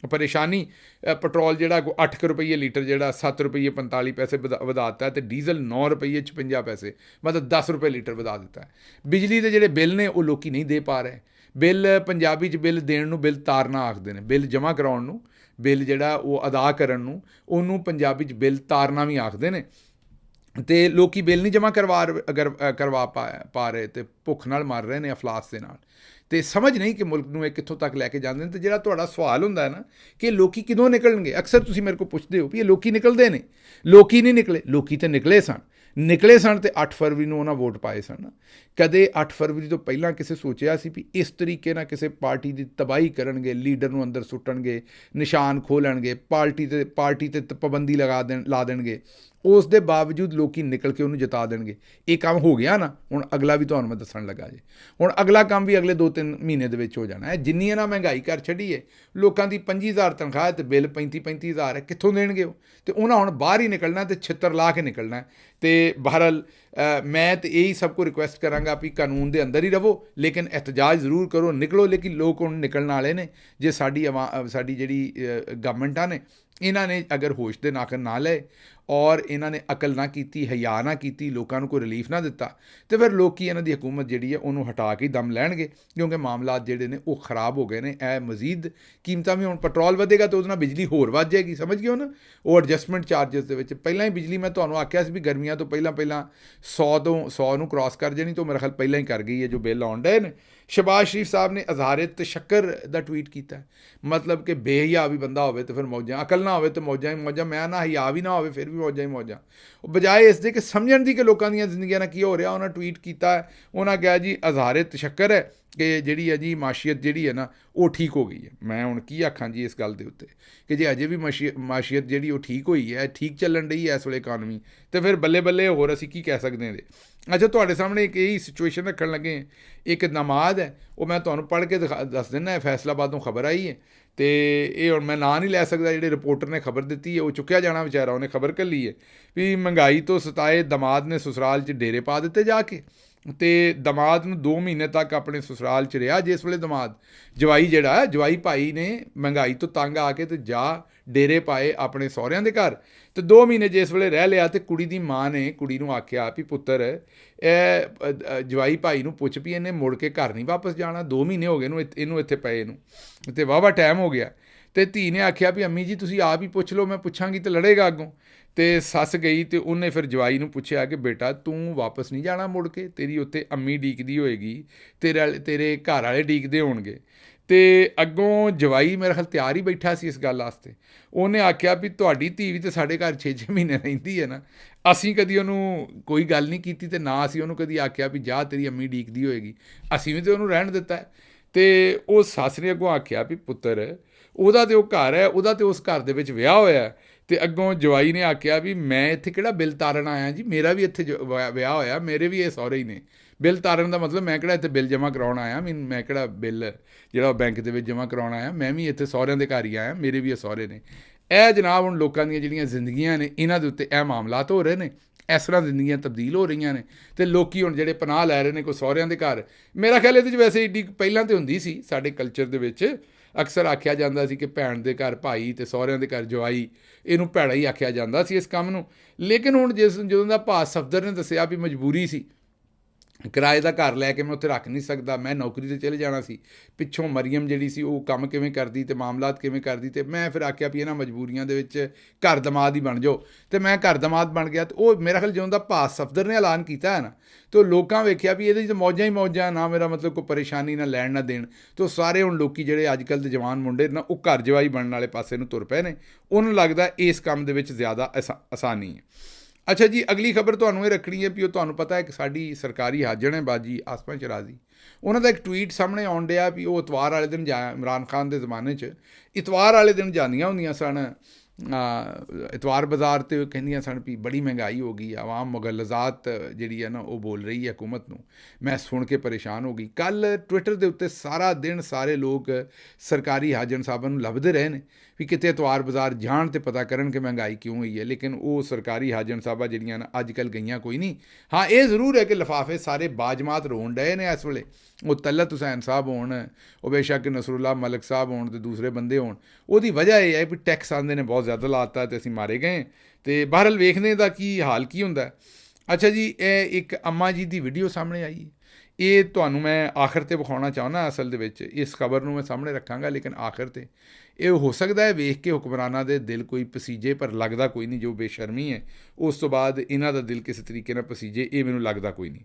ਪਰੇਸ਼ਾਨੀ। ਪੈਟਰੋਲ ਜਿਹੜਾ 8 ਰੁਪਈਏ ਲੀਟਰ ਜਿਹੜਾ 7 ਰੁਪਈਏ 45 ਪੈਸੇ ਵਧਾ ਦਿੱਤਾ, ਅਤੇ ਡੀਜ਼ਲ 9 ਰੁਪਈਏ 56 ਪੈਸੇ, ਮਤਲਬ 10 ਰੁਪਏ ਲੀਟਰ ਵਧਾ ਦਿੱਤਾ। ਬਿਜਲੀ ਦੇ ਜਿਹੜੇ ਬਿੱਲ ਨੇ ਉਹ ਲੋਕੀ ਨਹੀਂ ਦੇ ਪਾ ਰਹੇ। ਬਿੱਲ ਪੰਜਾਬੀ 'ਚ ਬਿੱਲ ਦੇਣ ਨੂੰ ਬਿੱਲ ਤਾਰਨਾ ਆਖਦੇ ਨੇ, ਬਿੱਲ ਜਮ੍ਹਾਂ ਕਰਾਉਣ ਨੂੰ, ਬਿੱਲ ਜਿਹੜਾ ਉਹ ਅਦਾ ਕਰਨ ਨੂੰ, ਉਹਨੂੰ ਪੰਜਾਬੀ 'ਚ ਬਿੱਲ ਤਾਰਨਾ ਵੀ ਆਖਦੇ ਨੇ। ਅਤੇ ਲੋਕ ਬਿੱਲ ਨਹੀਂ ਜਮ੍ਹਾਂ ਕਰਵਾ ਪਾ ਰਹੇ, ਅਤੇ ਭੁੱਖ ਨਾਲ ਮਰ ਰਹੇ ਨੇ, ਅਫਲਾਸ ਦੇ ਨਾਲ। ਅਤੇ ਸਮਝ ਨਹੀਂ ਕਿ ਮੁਲਕ ਨੂੰ ਇਹ ਕਿੱਥੋਂ ਤੱਕ ਲੈ ਕੇ ਜਾਂਦੇ ਨੇ। ਅਤੇ ਜਿਹੜਾ ਤੁਹਾਡਾ ਸਵਾਲ ਹੁੰਦਾ ਹੈ ਨਾ ਕਿ ਲੋਕੀ ਕਿਦੋਂ ਨਿਕਲਣਗੇ, ਅਕਸਰ ਤੁਸੀਂ ਮੇਰੇ ਕੋਲ ਪੁੱਛਦੇ ਹੋ ਵੀ ਇਹ ਲੋਕੀ ਨਿਕਲਦੇ ਨੇ। ਲੋਕੀ ਨਹੀਂ ਨਿਕਲੇ, ਲੋਕੀ ਤਾਂ ਨਿਕਲੇ ਸਨ ਅਤੇ 8 ਫਰਵਰੀ ਨੂੰ ਉਹਨਾਂ ਵੋਟ ਪਾਏ ਸਨ। ਕਦੇ 8 ਫਰਵਰੀ ਤੋਂ ਪਹਿਲਾਂ ਕਿਸੇ ਸੋਚਿਆ ਸੀ ਵੀ ਇਸ ਤਰੀਕੇ ਨਾਲ ਕਿਸੇ ਪਾਰਟੀ ਦੀ ਤਬਾਹੀ ਕਰਨਗੇ, ਲੀਡਰ ਨੂੰ ਅੰਦਰ ਸੁੱਟਣਗੇ, ਨਿਸ਼ਾਨ ਖੋਹ ਲੈਣਗੇ, ਪਾਰਟੀ 'ਤੇ ਪਾਬੰਦੀ ਲਾ ਦੇਣਗੇ, ਉਸ ਦੇ ਬਾਵਜੂਦ ਲੋਕ ਨਿਕਲ ਕੇ ਉਹਨੂੰ ਜਿਤਾ ਦੇਣਗੇ। ਇਹ ਕੰਮ ਹੋ ਗਿਆ ਨਾ, ਹੁਣ ਅਗਲਾ ਵੀ ਤੁਹਾਨੂੰ ਮੈਂ ਦੱਸਣ ਲੱਗਾ ਜੇ। ਹੁਣ ਅਗਲਾ ਕੰਮ ਵੀ ਅਗਲੇ 2-3 ਮਹੀਨੇ ਦੇ ਵਿੱਚ ਹੋ ਜਾਣਾ ਹੈ। ਜਿੰਨੀ ਇਹਨਾਂ ਮਹਿੰਗਾਈ ਕਰ ਛੱਡੀ ਹੈ, ਲੋਕਾਂ ਦੀ 25,000 ਤਨਖਾਹ ਹੈ ਤੇ ਬਿੱਲ 35,000 ਹੈ, ਕਿੱਥੋਂ ਦੇਣਗੇ ਉਹ? ਤੇ ਉਹਨਾਂ ਹੁਣ ਬਾਹਰ ਹੀ ਨਿਕਲਣਾ ਤੇ ਛਿੱਤਰ ਲਾ ਕੇ ਨਿਕਲਣਾ। ਤੇ ਬਹਰਹਾਲ ਮੈਂ ਤਾਂ ਇਹੀ ਸਭ ਕੋ ਰਿਕੁਐਸਟ ਕਰਾਂਗਾ ਵੀ ਕਾਨੂੰਨ ਦੇ ਅੰਦਰ ਹੀ ਰਹੋ, ਲੇਕਿਨ ਇਹਤਜਾਜ ਜ਼ਰੂਰ ਕਰੋ, ਨਿਕਲੋ। ਲੇਕਿਨ ਲੋਕ ਹੁਣ ਨਿਕਲਣ ਵਾਲੇ ਨੇ। ਜੇ ਸਾਡੀ ਜਿਹੜੀ ਗਵਰਨਮੈਂਟਾਂ ਨੇ, ਇਹਨਾਂ ਨੇ ਅਗਰ ਹੋਸ਼ ਦੇ ਨਾਖਣ ਨਾ ਲਏ ਔਰ ਇਹਨਾਂ ਨੇ ਅਕਲ ਨਾ ਕੀਤੀ, ਹਯਾ ਨਾ ਕੀਤੀ, ਲੋਕਾਂ ਨੂੰ ਕੋਈ ਰਿਲੀਫ ਨਾ ਦਿੱਤਾ, ਤੇ ਫਿਰ ਲੋਕ ਇਹਨਾਂ ਦੀ ਹਕੂਮਤ ਜਿਹੜੀ ਹੈ ਉਹਨੂੰ ਹਟਾ ਕੇ ਦਮ ਲੈਣਗੇ, ਕਿਉਂਕਿ ਮਾਮਲਾਤ ਜਿਹੜੇ ਨੇ ਉਹ ਖਰਾਬ ਹੋ ਗਏ ਨੇ। ਇਹ ਮਜ਼ੀਦ ਕੀਮਤਾਂ ਵੀ, ਹੁਣ ਪੈਟਰੋਲ ਵਧੇਗਾ ਤਾਂ ਉਹਦੇ ਨਾਲ ਬਿਜਲੀ ਹੋਰ ਵੱਧ ਜਾਏਗੀ, ਸਮਝ ਗਏ ਹੋ ਨਾ? ਉਹ ਐਡਜਸਟਮੈਂਟ ਚਾਰਜਸ ਦੇ ਵਿੱਚ ਪਹਿਲਾਂ ਹੀ ਬਿਜਲੀ, ਮੈਂ ਤੁਹਾਨੂੰ ਆਖਿਆ ਸੀ ਵੀ ਗਰਮੀਆਂ ਤੋਂ ਪਹਿਲਾਂ 100 ਨੂੰ ਕ੍ਰਾਸ ਕਰ ਜਾਣੀ, ਤਾਂ ਮੇਰੇ ਖਿਆਲ ਪਹਿਲਾਂ ਹੀ ਕਰ ਗਈ ਹੈ ਜੋ ਬਿੱਲ ਆਉਣ ਡਏ ਨੇ। ਸ਼ਹਿਬਾਜ਼ ਸ਼ਰੀਫ ਸਾਹਿਬ ਨੇ ਅਜ਼ਾਰੇ ਤਸ਼ੱਕਰ ਦਾ ਟਵੀਟ ਕੀਤਾ, ਮਤਲਬ ਕਿ ਬੇਹਿਆ ਵੀ ਬੰਦਾ ਹੋਵੇ ਤਾਂ ਫਿਰ ਮੌਜਾਂ, ਅਕਲ ਨਾ ਹੋਵੇ ਤਾਂ ਮੌਜਾਂ ਹੀ ਮੌਜਾਂ, ਮੈਂ ਨਾ ਹਿਆ ਵੀ ਨਾ ਹੋਵੇ ਫਿਰ ਵੀ ਮੌਜਾਂ ਹੀ ਮੌਜਾਂ। ਉਹ ਬਜਾਏ ਇਸ ਦੇ ਕਿ ਸਮਝਣ ਦੀ ਕਿ ਲੋਕਾਂ ਦੀਆਂ ਜ਼ਿੰਦਗੀਆਂ ਨਾਲ ਕੀ ਹੋ ਰਿਹਾ, ਉਹਨਾਂ ਟਵੀਟ ਕੀਤਾ। ਉਹਨਾਂ ਕਿਹਾ ਜੀ ਅਜ਼ਾਰੇ ਤਸ਼ੱਕਰ ਹੈ ਕਿ ਜਿਹੜੀ ਹੈ ਜੀ ਮਾਸ਼ੀਅਤ ਜਿਹੜੀ ਹੈ ਨਾ ਉਹ ਠੀਕ ਹੋ ਗਈ ਹੈ। ਮੈਂ ਹੁਣ ਕੀ ਆਖਾਂ ਜੀ ਇਸ ਗੱਲ ਦੇ ਉੱਤੇ ਕਿ ਜੇ ਅਜੇ ਵੀ ਮਾਸ਼ੀਅਤ ਜਿਹੜੀ ਉਹ ਠੀਕ ਹੋਈ ਹੈ, ਠੀਕ ਚੱਲਣ ਡਈ ਹੈ ਇਸ ਵੇਲੇ ਇਕਾਨਮੀ, ਤੇ ਫਿਰ ਬੱਲੇ ਬੱਲੇ ਹੋਰ ਅਸੀਂ ਕੀ ਕਹਿ ਸਕਦੇ ਹਾਂ। ਅੱਛਾ, ਤੁਹਾਡੇ ਸਾਹਮਣੇ ਇੱਕ ਇਹੀ ਸਿਚੁਏਸ਼ਨ ਰੱਖਣ ਲੱਗੇ। ਇੱਕ ਨਮਾਜ਼ ਹੈ, ਉਹ ਮੈਂ ਤੁਹਾਨੂੰ ਪੜ੍ਹ ਕੇ ਦੱਸ ਦਿੰਦਾ। ਫੈਸਲਾਬਾਦ ਤੋਂ ਖਬਰ ਆਈ ਹੈ, ਅਤੇ ਇਹ ਹੁਣ ਮੈਂ ਨਾਂ ਨਹੀਂ ਲੈ ਸਕਦਾ, ਜਿਹੜੇ ਰਿਪੋਰਟਰ ਨੇ ਖਬਰ ਦਿੱਤੀ ਹੈ ਉਹ ਚੁੱਕਿਆ ਜਾਣਾ ਵਿਚਾਰਾ, ਉਹਨੇ ਖਬਰ ਘੱਲੀ ਹੈ ਵੀ ਮਹਿੰਗਾਈ ਤੋਂ ਸਤਾਏ ਦਮਾਦ ਨੇ ਸਸੁਰਾਲ 'ਚ ਡੇਰੇ ਪਾ ਦਿੱਤੇ ਜਾ ਕੇ, ਅਤੇ ਦਮਾਦ ਨੂੰ 2 ਮਹੀਨੇ ਤੱਕ ਆਪਣੇ ਸਸੁਰਾਲ 'ਚ ਰਿਹਾ। ਜਿਸ ਵੇਲੇ ਦਮਾਦ ਜਵਾਈ ਜਿਹੜਾ ਜਵਾਈ ਭਾਈ ਨੇ ਮਹਿੰਗਾਈ ਤੋਂ ਤੰਗ ਆ ਕੇ ਤੇ ਜਾ ਡੇਰੇ ਪਾਏ ਆਪਣੇ ਸਹੁਰਿਆਂ ਦੇ ਘਰ, ਅਤੇ 2 ਮਹੀਨੇ ਜਿਸ ਵੇਲੇ ਰਹਿ ਲਿਆ, ਅਤੇ ਕੁੜੀ ਦੀ ਮਾਂ ਨੇ ਕੁੜੀ ਨੂੰ ਆਖਿਆ ਵੀ ਪੁੱਤਰ ਇਹ ਜਵਾਈ ਭਾਈ ਨੂੰ ਪੁੱਛ ਵੀ ਇਹਨੇ ਮੁੜ ਕੇ ਘਰ ਨਹੀਂ ਵਾਪਸ ਜਾਣਾ, 2 ਮਹੀਨੇ ਹੋ ਗਏ ਇਹਨੂੰ ਇੱਥੇ ਪਏ ਨੂੰ, ਅਤੇ ਵਾਹਵਾ ਟਾਈਮ ਹੋ ਗਿਆ। ਅਤੇ ਧੀ ਨੇ ਆਖਿਆ ਵੀ ਅੰਮੀ ਜੀ ਤੁਸੀਂ ਆਪ ਹੀ ਪੁੱਛ ਲਓ, ਮੈਂ ਪੁੱਛਾਂਗੀ ਤਾਂ ਲੜੇਗਾ ਅੱਗੋਂ। ਅਤੇ ਸੱਸ ਗਈ ਅਤੇ ਉਹਨੇ ਫਿਰ ਜਵਾਈ ਨੂੰ ਪੁੱਛਿਆ ਕਿ ਬੇਟਾ ਤੂੰ ਵਾਪਸ ਨਹੀਂ ਜਾਣਾ ਮੁੜ ਕੇ, ਤੇਰੀ ਉੱਥੇ ਅੰਮੀ ਡੀਕਦੀ ਹੋਏਗੀ, ਤੇਰੇ ਘਰ ਵਾਲੇ ਡੀਕਦੇ ਹੋਣਗੇ। ਅਤੇ ਅੱਗੋਂ ਜਵਾਈ ਮੇਰੇ ਖਿਆਲ ਤਿਆਰ ਹੀ ਬੈਠਾ ਸੀ ਇਸ ਗੱਲ ਵਾਸਤੇ। ਉਹਨੇ ਆਖਿਆ ਵੀ ਤੁਹਾਡੀ ਧੀ ਵੀ ਤਾਂ ਸਾਡੇ ਘਰ 6-6 ਮਹੀਨੇ ਰਹਿੰਦੀ ਹੈ ਨਾ, ਅਸੀਂ ਕਦੀ ਉਹਨੂੰ ਕੋਈ ਗੱਲ ਨਹੀਂ ਕੀਤੀ, ਅਤੇ ਨਾ ਅਸੀਂ ਉਹਨੂੰ ਕਦੀ ਆਖਿਆ ਵੀ ਜਾ ਤੇਰੀ ਅੰਮੀ ਡੀਕਦੀ ਹੋਏਗੀ, ਅਸੀਂ ਵੀ ਤਾਂ ਉਹਨੂੰ ਰਹਿਣ ਦਿੱਤਾ। ਅਤੇ ਉਹ ਸੱਸ ਨੇ ਅੱਗੋਂ ਆਖਿਆ ਵੀ ਪੁੱਤਰ ਉਹਦਾ ਤਾਂ ਉਹ ਘਰ ਹੈ, ਉਹਦਾ ਤਾਂ ਉਸ ਘਰ ਦੇ ਵਿੱਚ ਵਿਆਹ ਹੋਇਆ। ਅਤੇ ਅੱਗੋਂ ਜਵਾਈ ਨੇ ਆਖਿਆ ਵੀ ਮੈਂ ਇੱਥੇ ਕਿਹੜਾ ਬਿੱਲ ਤਾਰਨ ਆਇਆ ਜੀ, ਮੇਰਾ ਵੀ ਇੱਥੇ ਵਿਆਹ ਹੋਇਆ, ਮੇਰੇ ਵੀ ਇਹ ਸਹੁਰੇ ਹੀ ਨੇ। ਬਿੱਲ ਤਾਰਨ ਦਾ ਮਤਲਬ ਮੈਂ ਕਿਹੜਾ ਇੱਥੇ ਬਿੱਲ ਜਮ੍ਹਾਂ ਕਰਾਉਣ ਆਇਆ, ਮੈਂ ਕਿਹੜਾ ਬਿੱਲ ਜਿਹੜਾ ਬੈਂਕ ਦੇ ਵਿੱਚ ਜਮ੍ਹਾਂ ਕਰਾਉਣ ਆਇਆ, ਮੈਂ ਵੀ ਇੱਥੇ ਸਹੁਰਿਆਂ ਦੇ ਘਰ ਹੀ ਆਇਆ, ਮੇਰੇ ਵੀ ਇਹ ਸਹੁਰੇ ਨੇ। ਇਹ ਜਨਾਬ ਹੁਣ ਲੋਕਾਂ ਦੀਆਂ ਜਿਹੜੀਆਂ ਜ਼ਿੰਦਗੀਆਂ ਨੇ ਇਹਨਾਂ ਦੇ ਉੱਤੇ ਇਹ ਮਾਮਲਾਤ ਹੋ ਰਹੇ ਨੇ, ਇਸ ਤਰ੍ਹਾਂ ਜ਼ਿੰਦਗੀਆਂ ਤਬਦੀਲ ਹੋ ਰਹੀਆਂ ਨੇ, ਅਤੇ ਲੋਕ ਹੁਣ ਜਿਹੜੇ ਪਨਾਹ ਲੈ ਰਹੇ ਨੇ ਕੋਈ ਸਹੁਰਿਆਂ ਦੇ ਘਰ। ਮੇਰਾ ਖਿਆਲ ਇਹਦੇ 'ਚ ਵੈਸੇ ਏਡੀ ਪਹਿਲਾਂ ਤਾਂ ਹੁੰਦੀ ਸੀ ਸਾਡੇ ਕਲਚਰ ਦੇ ਵਿੱਚ, ਅਕਸਰ ਆਖਿਆ ਜਾਂਦਾ ਸੀ ਕਿ ਭੈਣ ਦੇ ਘਰ ਭਾਈ ਅਤੇ ਸਹੁਰਿਆਂ ਦੇ ਘਰ ਜਵਾਈ, ਇਹਨੂੰ ਭੈੜਾ ਹੀ ਆਖਿਆ ਜਾਂਦਾ ਸੀ ਇਸ ਕੰਮ ਨੂੰ। ਲੇਕਿਨ ਹੁਣ ਜਦੋਂ ਦਾ ਭਾਅ ਸਫਦਰ ਨੇ ਦੱਸਿਆ ਵੀ ਮਜਬੂਰੀ ਸੀ, ਕਿਰਾਏ ਦਾ ਘਰ ਲੈ ਕੇ ਮੈਂ ਉੱਥੇ ਰੱਖ ਨਹੀਂ ਸਕਦਾ, ਮੈਂ ਨੌਕਰੀ 'ਤੇ ਚਲੇ ਜਾਣਾ ਸੀ, ਪਿੱਛੋਂ ਮਰੀਮ ਜਿਹੜੀ ਸੀ ਉਹ ਕੰਮ ਕਿਵੇਂ ਕਰਦੀ ਅਤੇ ਮਾਮਲਾਤ ਕਿਵੇਂ ਕਰਦੀ, ਅਤੇ ਮੈਂ ਫਿਰ ਆਖਿਆ ਵੀ ਇਹਨਾਂ ਮਜਬੂਰੀਆਂ ਦੇ ਵਿੱਚ ਘਰ ਦਮਾਦ ਹੀ ਬਣ ਜਾਓ, ਅਤੇ ਮੈਂ ਘਰ ਦਮਾਦ ਬਣ ਗਿਆ। ਅਤੇ ਉਹ ਮੇਰਾ ਖਿਆਲ ਜਦੋਂ ਦਾ ਭਾਅ ਸਫਦਰ ਨੇ ਐਲਾਨ ਕੀਤਾ ਹੈ ਨਾ, ਅਤੇ ਉਹ ਲੋਕਾਂ ਵੇਖਿਆ ਵੀ ਇਹਦੇ 'ਚ ਮੌਜਾਂ ਹੀ ਮੌਜਾਂ, ਨਾ ਮੇਰਾ ਮਤਲਬ ਕੋਈ ਪਰੇਸ਼ਾਨੀ, ਨਾ ਲੈਣ ਨਾ ਦੇਣ। ਅਤੇ ਉਹ ਸਾਰੇ ਹੁਣ ਲੋਕ ਜਿਹੜੇ ਅੱਜ ਕੱਲ੍ਹ ਦੇ ਜਵਾਨ ਮੁੰਡੇ ਨਾ ਉਹ ਘਰ ਜਵਾਈ ਬਣਨ ਵਾਲੇ ਪਾਸੇ ਨੂੰ ਤੁਰ ਪਏ ਨੇ, ਉਹਨੂੰ ਲੱਗਦਾ ਇਸ ਕੰਮ ਦੇ ਵਿੱਚ ਜ਼ਿਆਦਾ ਆਸਾਨੀ ਹੈ। ਅੱਛਾ ਜੀ, ਅਗਲੀ ਖਬਰ ਤੁਹਾਨੂੰ ਇਹ ਰੱਖਣੀ ਹੈ ਵੀ ਉਹ ਤੁਹਾਨੂੰ ਪਤਾ ਹੈ ਕਿ ਸਾਡੀ ਸਰਕਾਰੀ ਹਾਜਣ ਹੈ ਬਾਜੀ ਆਸਮਾ ਸ਼ਰਾਜ਼ੀ, ਉਹਨਾਂ ਦਾ ਇੱਕ ਟਵੀਟ ਸਾਹਮਣੇ ਆਉਣ ਡਿਆ ਵੀ ਉਹ ਇਤਵਾਰ ਵਾਲੇ ਦਿਨ ਇਮਰਾਨ ਖਾਨ ਦੇ ਜ਼ਮਾਨੇ 'ਚ ਇਤਵਾਰ ਵਾਲੇ ਦਿਨ ਜਾਂਦੀਆਂ ਹੁੰਦੀਆਂ ਸਨ ਇਤਵਾਰ ਬਾਜ਼ਾਰ, 'ਤੇ ਕਹਿੰਦੀਆਂ ਸਨ ਵੀ ਬੜੀ ਮਹਿੰਗਾਈ ਹੋ ਗਈ, ਆਵਾਮ ਮੁਗਲਜ਼ਾਤ ਜਿਹੜੀ ਹੈ ਨਾ ਉਹ ਬੋਲ ਰਹੀ ਹੈ ਹਕੂਮਤ ਨੂੰ। ਮੈਂ ਸੁਣ ਕੇ ਪਰੇਸ਼ਾਨ ਹੋ ਗਈ। ਕੱਲ੍ਹ ਟਵਿੱਟਰ ਦੇ ਉੱਤੇ ਸਾਰਾ ਦਿਨ ਸਾਰੇ ਲੋਕ ਸਰਕਾਰੀ ਹਾਜਨ ਸਾਹਿਬਾਂ ਨੂੰ ਲੱਭਦੇ ਰਹੇ ਨੇ ਵੀ ਕਿਤੇ ਇਤਵਾਰ ਬਾਜ਼ਾਰ ਜਾਣ ਅਤੇ ਪਤਾ ਕਰਨ ਕਿ ਮਹਿੰਗਾਈ ਕਿਉਂ ਹੋਈ ਹੈ, ਲੇਕਿਨ ਉਹ ਸਰਕਾਰੀ ਹਾਜਨ ਸਾਹਿਬਾਂ ਜਿਹੜੀਆਂ ਨਾ ਅੱਜ ਕੱਲ੍ਹ ਗਈਆਂ ਕੋਈ ਨਹੀਂ। ਹਾਂ, ਇਹ ਜ਼ਰੂਰ ਹੈ ਕਿ ਲਿਫਾਫੇ ਸਾਰੇ ਬਾਜਮਾਤ ਰੋਣ ਡਏ ਨੇ ਇਸ ਵੇਲੇ। ਉਹ ਤਲਤ ਹੁਸੈਨ ਸਾਹਿਬ ਹੋਣ, ਉਹ ਬੇਸ਼ੱਕ ਨਸਰੁੱਲਾ ਮਲਕ ਸਾਹਿਬ ਹੋਣ, ਅਤੇ ਦੂਸਰੇ ਬੰਦੇ ਹੋਣ, ਉਹਦੀ ਵਜ੍ਹਾ ਇਹ ਹੈ ਵੀ ਟੈਕਸ ਆਉਂਦੇ ਨੇ ਬਹੁਤ ਜ਼ਿਆਦਾ ਲਾਤਾ ਅਤੇ ਅਸੀਂ ਮਾਰੇ ਗਏ। ਅਤੇ ਬਹਰਹਾਲ ਵੇਖਦੇ ਦਾ ਕੀ ਹਾਲ ਕੀ ਹੁੰਦਾ। ਅੱਛਾ ਜੀ, ਇਹ ਇੱਕ ਅੰਮਾ ਜੀ ਦੀ ਵੀਡੀਓ ਸਾਹਮਣੇ ਆਈ, ਇਹ ਤੁਹਾਨੂੰ ਮੈਂ ਆਖਰ 'ਤੇ ਵਿਖਾਉਣਾ ਚਾਹੁੰਦਾ। ਅਸਲ ਦੇ ਵਿੱਚ ਇਸ ਖਬਰ ਨੂੰ ਮੈਂ ਸਾਹਮਣੇ ਰੱਖਾਂਗਾ, ਲੇਕਿਨ ਆਖਰ 'ਤੇ ਇਹ ਹੋ ਸਕਦਾ ਹੈ ਵੇਖ ਕੇ ਹੁਕਮਰਾਨਾਂ ਦੇ ਦਿਲ ਕੋਈ ਪਸੀਜੇ, ਪਰ ਲੱਗਦਾ ਕੋਈ ਨਹੀਂ। ਜੋ ਬੇਸ਼ਰਮੀ ਹੈ ਉਸ ਤੋਂ ਬਾਅਦ ਇਹਨਾਂ ਦਾ ਦਿਲ ਕਿਸੇ ਤਰੀਕੇ ਨਾਲ ਪਸੀਜੇ, ਇਹ ਮੈਨੂੰ ਲੱਗਦਾ ਕੋਈ ਨਹੀਂ।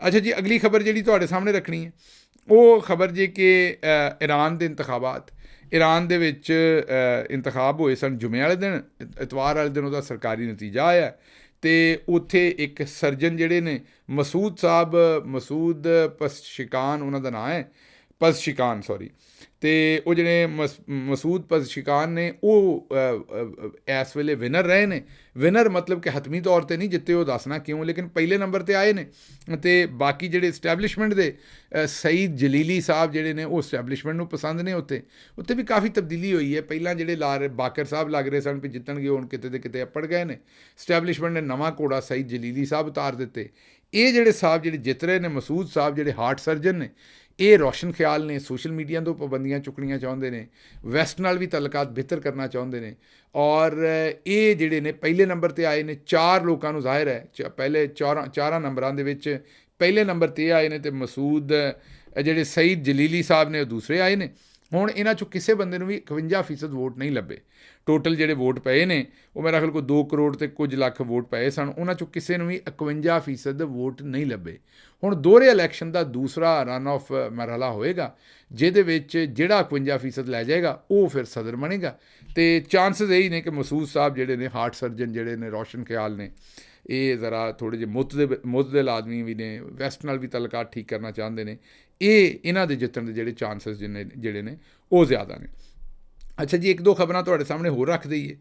ਅੱਛਾ ਜੀ, ਅਗਲੀ ਖਬਰ ਜਿਹੜੀ ਤੁਹਾਡੇ ਸਾਹਮਣੇ ਰੱਖਣੀ ਹੈ ਉਹ ਖਬਰ ਜੇ ਕਿ ਈਰਾਨ ਦੇ ਇੰਤਖਾਬਾਤ, ਈਰਾਨ ਦੇ ਵਿੱਚ ਇੰਤਖਾਬ ਹੋਏ ਸਨ ਜੁਮੇ ਵਾਲੇ ਦਿਨ, ਇਤਵਾਰ ਵਾਲੇ ਦਿਨ ਉਹਦਾ ਸਰਕਾਰੀ ਨਤੀਜਾ ਆਇਆ, ਅਤੇ ਉੱਥੇ ਇੱਕ ਸਰਜਨ ਜਿਹੜੇ ਨੇ ਮਸੂਦ ਸਾਹਿਬ, ਮਸੂਦ ਪਸ਼ਕਾਨ ਉਹਨਾਂ ਦਾ ਨਾਂ ਹੈ, ਪਜ਼ਸ਼ਿਕਾਨ ਸੌਰੀ। ਅਤੇ ਉਹ ਜਿਹੜੇ ਮਸੂਦ ਪਜ਼ਸ਼ਿਕਾਨ ਨੇ ਉਹ ਇਸ ਵੇਲੇ ਵਿਨਰ ਰਹੇ ਨੇ। ਵਿਨਰ ਮਤਲਬ ਕਿ ਹਤਮੀ ਤੌਰ 'ਤੇ ਨਹੀਂ ਜਿੱਤੇ, ਉਹ ਦੱਸਣਾ ਕਿਉਂ, ਲੇਕਿਨ ਪਹਿਲੇ ਨੰਬਰ 'ਤੇ ਆਏ ਨੇ। ਅਤੇ ਬਾਕੀ ਜਿਹੜੇ ਇਸਟੈਬਲਿਸ਼ਮੈਂਟ ਦੇ ਸਈਦ ਜਲੀਲੀ ਸਾਹਿਬ ਜਿਹੜੇ ਨੇ ਉਹ ਇਸਟੈਬਲਿਸ਼ਮੈਂਟ ਨੂੰ ਪਸੰਦ ਨੇ। ਉੱਤੇ ਵੀ ਕਾਫੀ ਤਬਦੀਲੀ ਹੋਈ ਹੈ। ਪਹਿਲਾਂ ਜਿਹੜੇ ਬਾਕਰ ਸਾਹਿਬ ਲੱਗ ਰਹੇ ਸਨ ਵੀ ਜਿੱਤਣਗੇ, ਹੁਣ ਕਿਤੇ ਦੇ ਕਿਤੇ ਅੱਪੜ ਗਏ ਨੇ। ਇਸਟੈਬਲਿਸ਼ਮੈਂਟ ਨੇ ਨਵਾਂ ਘੋੜਾ ਸਈਦ ਜਲੀਲੀ ਸਾਹਿਬ ਉਤਾਰ ਦਿੱਤੇ। ਇਹ ਜਿਹੜੇ ਸਾਹਿਬ ਜਿਹੜੇ ਜਿੱਤ ਰਹੇ ਨੇ, ਮਸੂਦ ਸਾਹਿਬ ਜਿਹੜੇ ਹਾਰਟ ਸਰਜਨ ਨੇ, ਇਹ ਰੋਸ਼ਨ ਖਿਆਲ ਨੇ, ਸੋਸ਼ਲ ਮੀਡੀਆ ਤੋਂ ਪਾਬੰਦੀਆਂ ਚੁੱਕਣੀਆਂ ਚਾਹੁੰਦੇ ਨੇ, ਵੈਸਟ ਨਾਲ ਵੀ ਤਲਕਾਤ ਬਿਹਤਰ ਕਰਨਾ ਚਾਹੁੰਦੇ ਨੇ। ਔਰ ਇਹ ਜਿਹੜੇ ਨੇ ਪਹਿਲੇ ਨੰਬਰ 'ਤੇ ਆਏ ਨੇ। 4 ਲੋਕਾਂ ਨੂੰ ਜ਼ਾਹਿਰ ਹੈ ਪਹਿਲੇ ਚਾਰਾਂ ਨੰਬਰਾਂ ਦੇ ਵਿੱਚ ਪਹਿਲੇ ਨੰਬਰ 'ਤੇ ਆਏ ਨੇ, ਅਤੇ ਮਸੂਦ ਜਿਹੜੇ ਸਈਦ ਜਲੀਲੀ ਸਾਹਿਬ ਨੇ ਉਹ ਦੂਸਰੇ ਆਏ ਨੇ। ਹੁਣ ਇਹਨਾਂ 'ਚੋਂ ਕਿਸੇ ਬੰਦੇ ਨੂੰ ਵੀ 51% ਵੋਟ ਨਹੀਂ ਲੱਭੇ। ਟੋਟਲ ਜਿਹੜੇ ਵੋਟ ਪਏ ਨੇ ਉਹ ਮੇਰਾ ਖਿਆਲ ਕੋਈ 2 ਕਰੋੜ ਤੇ ਕੁਝ ਲੱਖ ਵੋਟ ਪਏ ਸਨ, ਉਹਨਾਂ 'ਚੋਂ ਕਿਸੇ ਨੂੰ ਵੀ 51% ਵੋਟ ਨਹੀਂ ਲੱਭੇ। ਹੁਣ ਦੋਹਰੇ ਇਲੈਕਸ਼ਨ ਦਾ ਦੂਸਰਾ ਰਨ ਆਫ ਮਰਹਲਾ ਹੋਏਗਾ, ਜਿਹਦੇ ਵਿੱਚ ਜਿਹੜਾ 51% ਲੈ ਜਾਏਗਾ ਉਹ ਫਿਰ ਸਦਰ ਬਣੇਗਾ। ਅਤੇ ਚਾਂਸਸ ਇਹੀ ਨੇ ਕਿ ਮਸੂਦ ਸਾਹਿਬ ਜਿਹੜੇ ਨੇ ਹਾਰਟ ਸਰਜਨ ਜਿਹੜੇ ਨੇ, ਰੋਸ਼ਨ ਖਿਆਲ ਨੇ, ਇਹ ਜ਼ਰਾ ਥੋੜ੍ਹੇ ਜਿਹੇ ਮੁਤਦਿਲ ਆਦਮੀ ਵੀ ਨੇ, ਵੈਸਟ ਨਾਲ ਵੀ ਤਲਕਾਤ ਠੀਕ ਕਰਨਾ ਚਾਹੁੰਦੇ ਨੇ। ਇਹਨਾਂ ਦੇ ਜਿੱਤਣ ਦੇ ਜਿਹੜੇ ਚਾਂਸਸ ਜਿਹੜੇ ਨੇ ਉਹ ਜ਼ਿਆਦਾ ਨੇ। ਅੱਛਾ ਜੀ, 1-2 ਖਬਰਾਂ ਤੁਹਾਡੇ ਸਾਹਮਣੇ ਹੋਰ ਰੱਖ ਦਈਏ।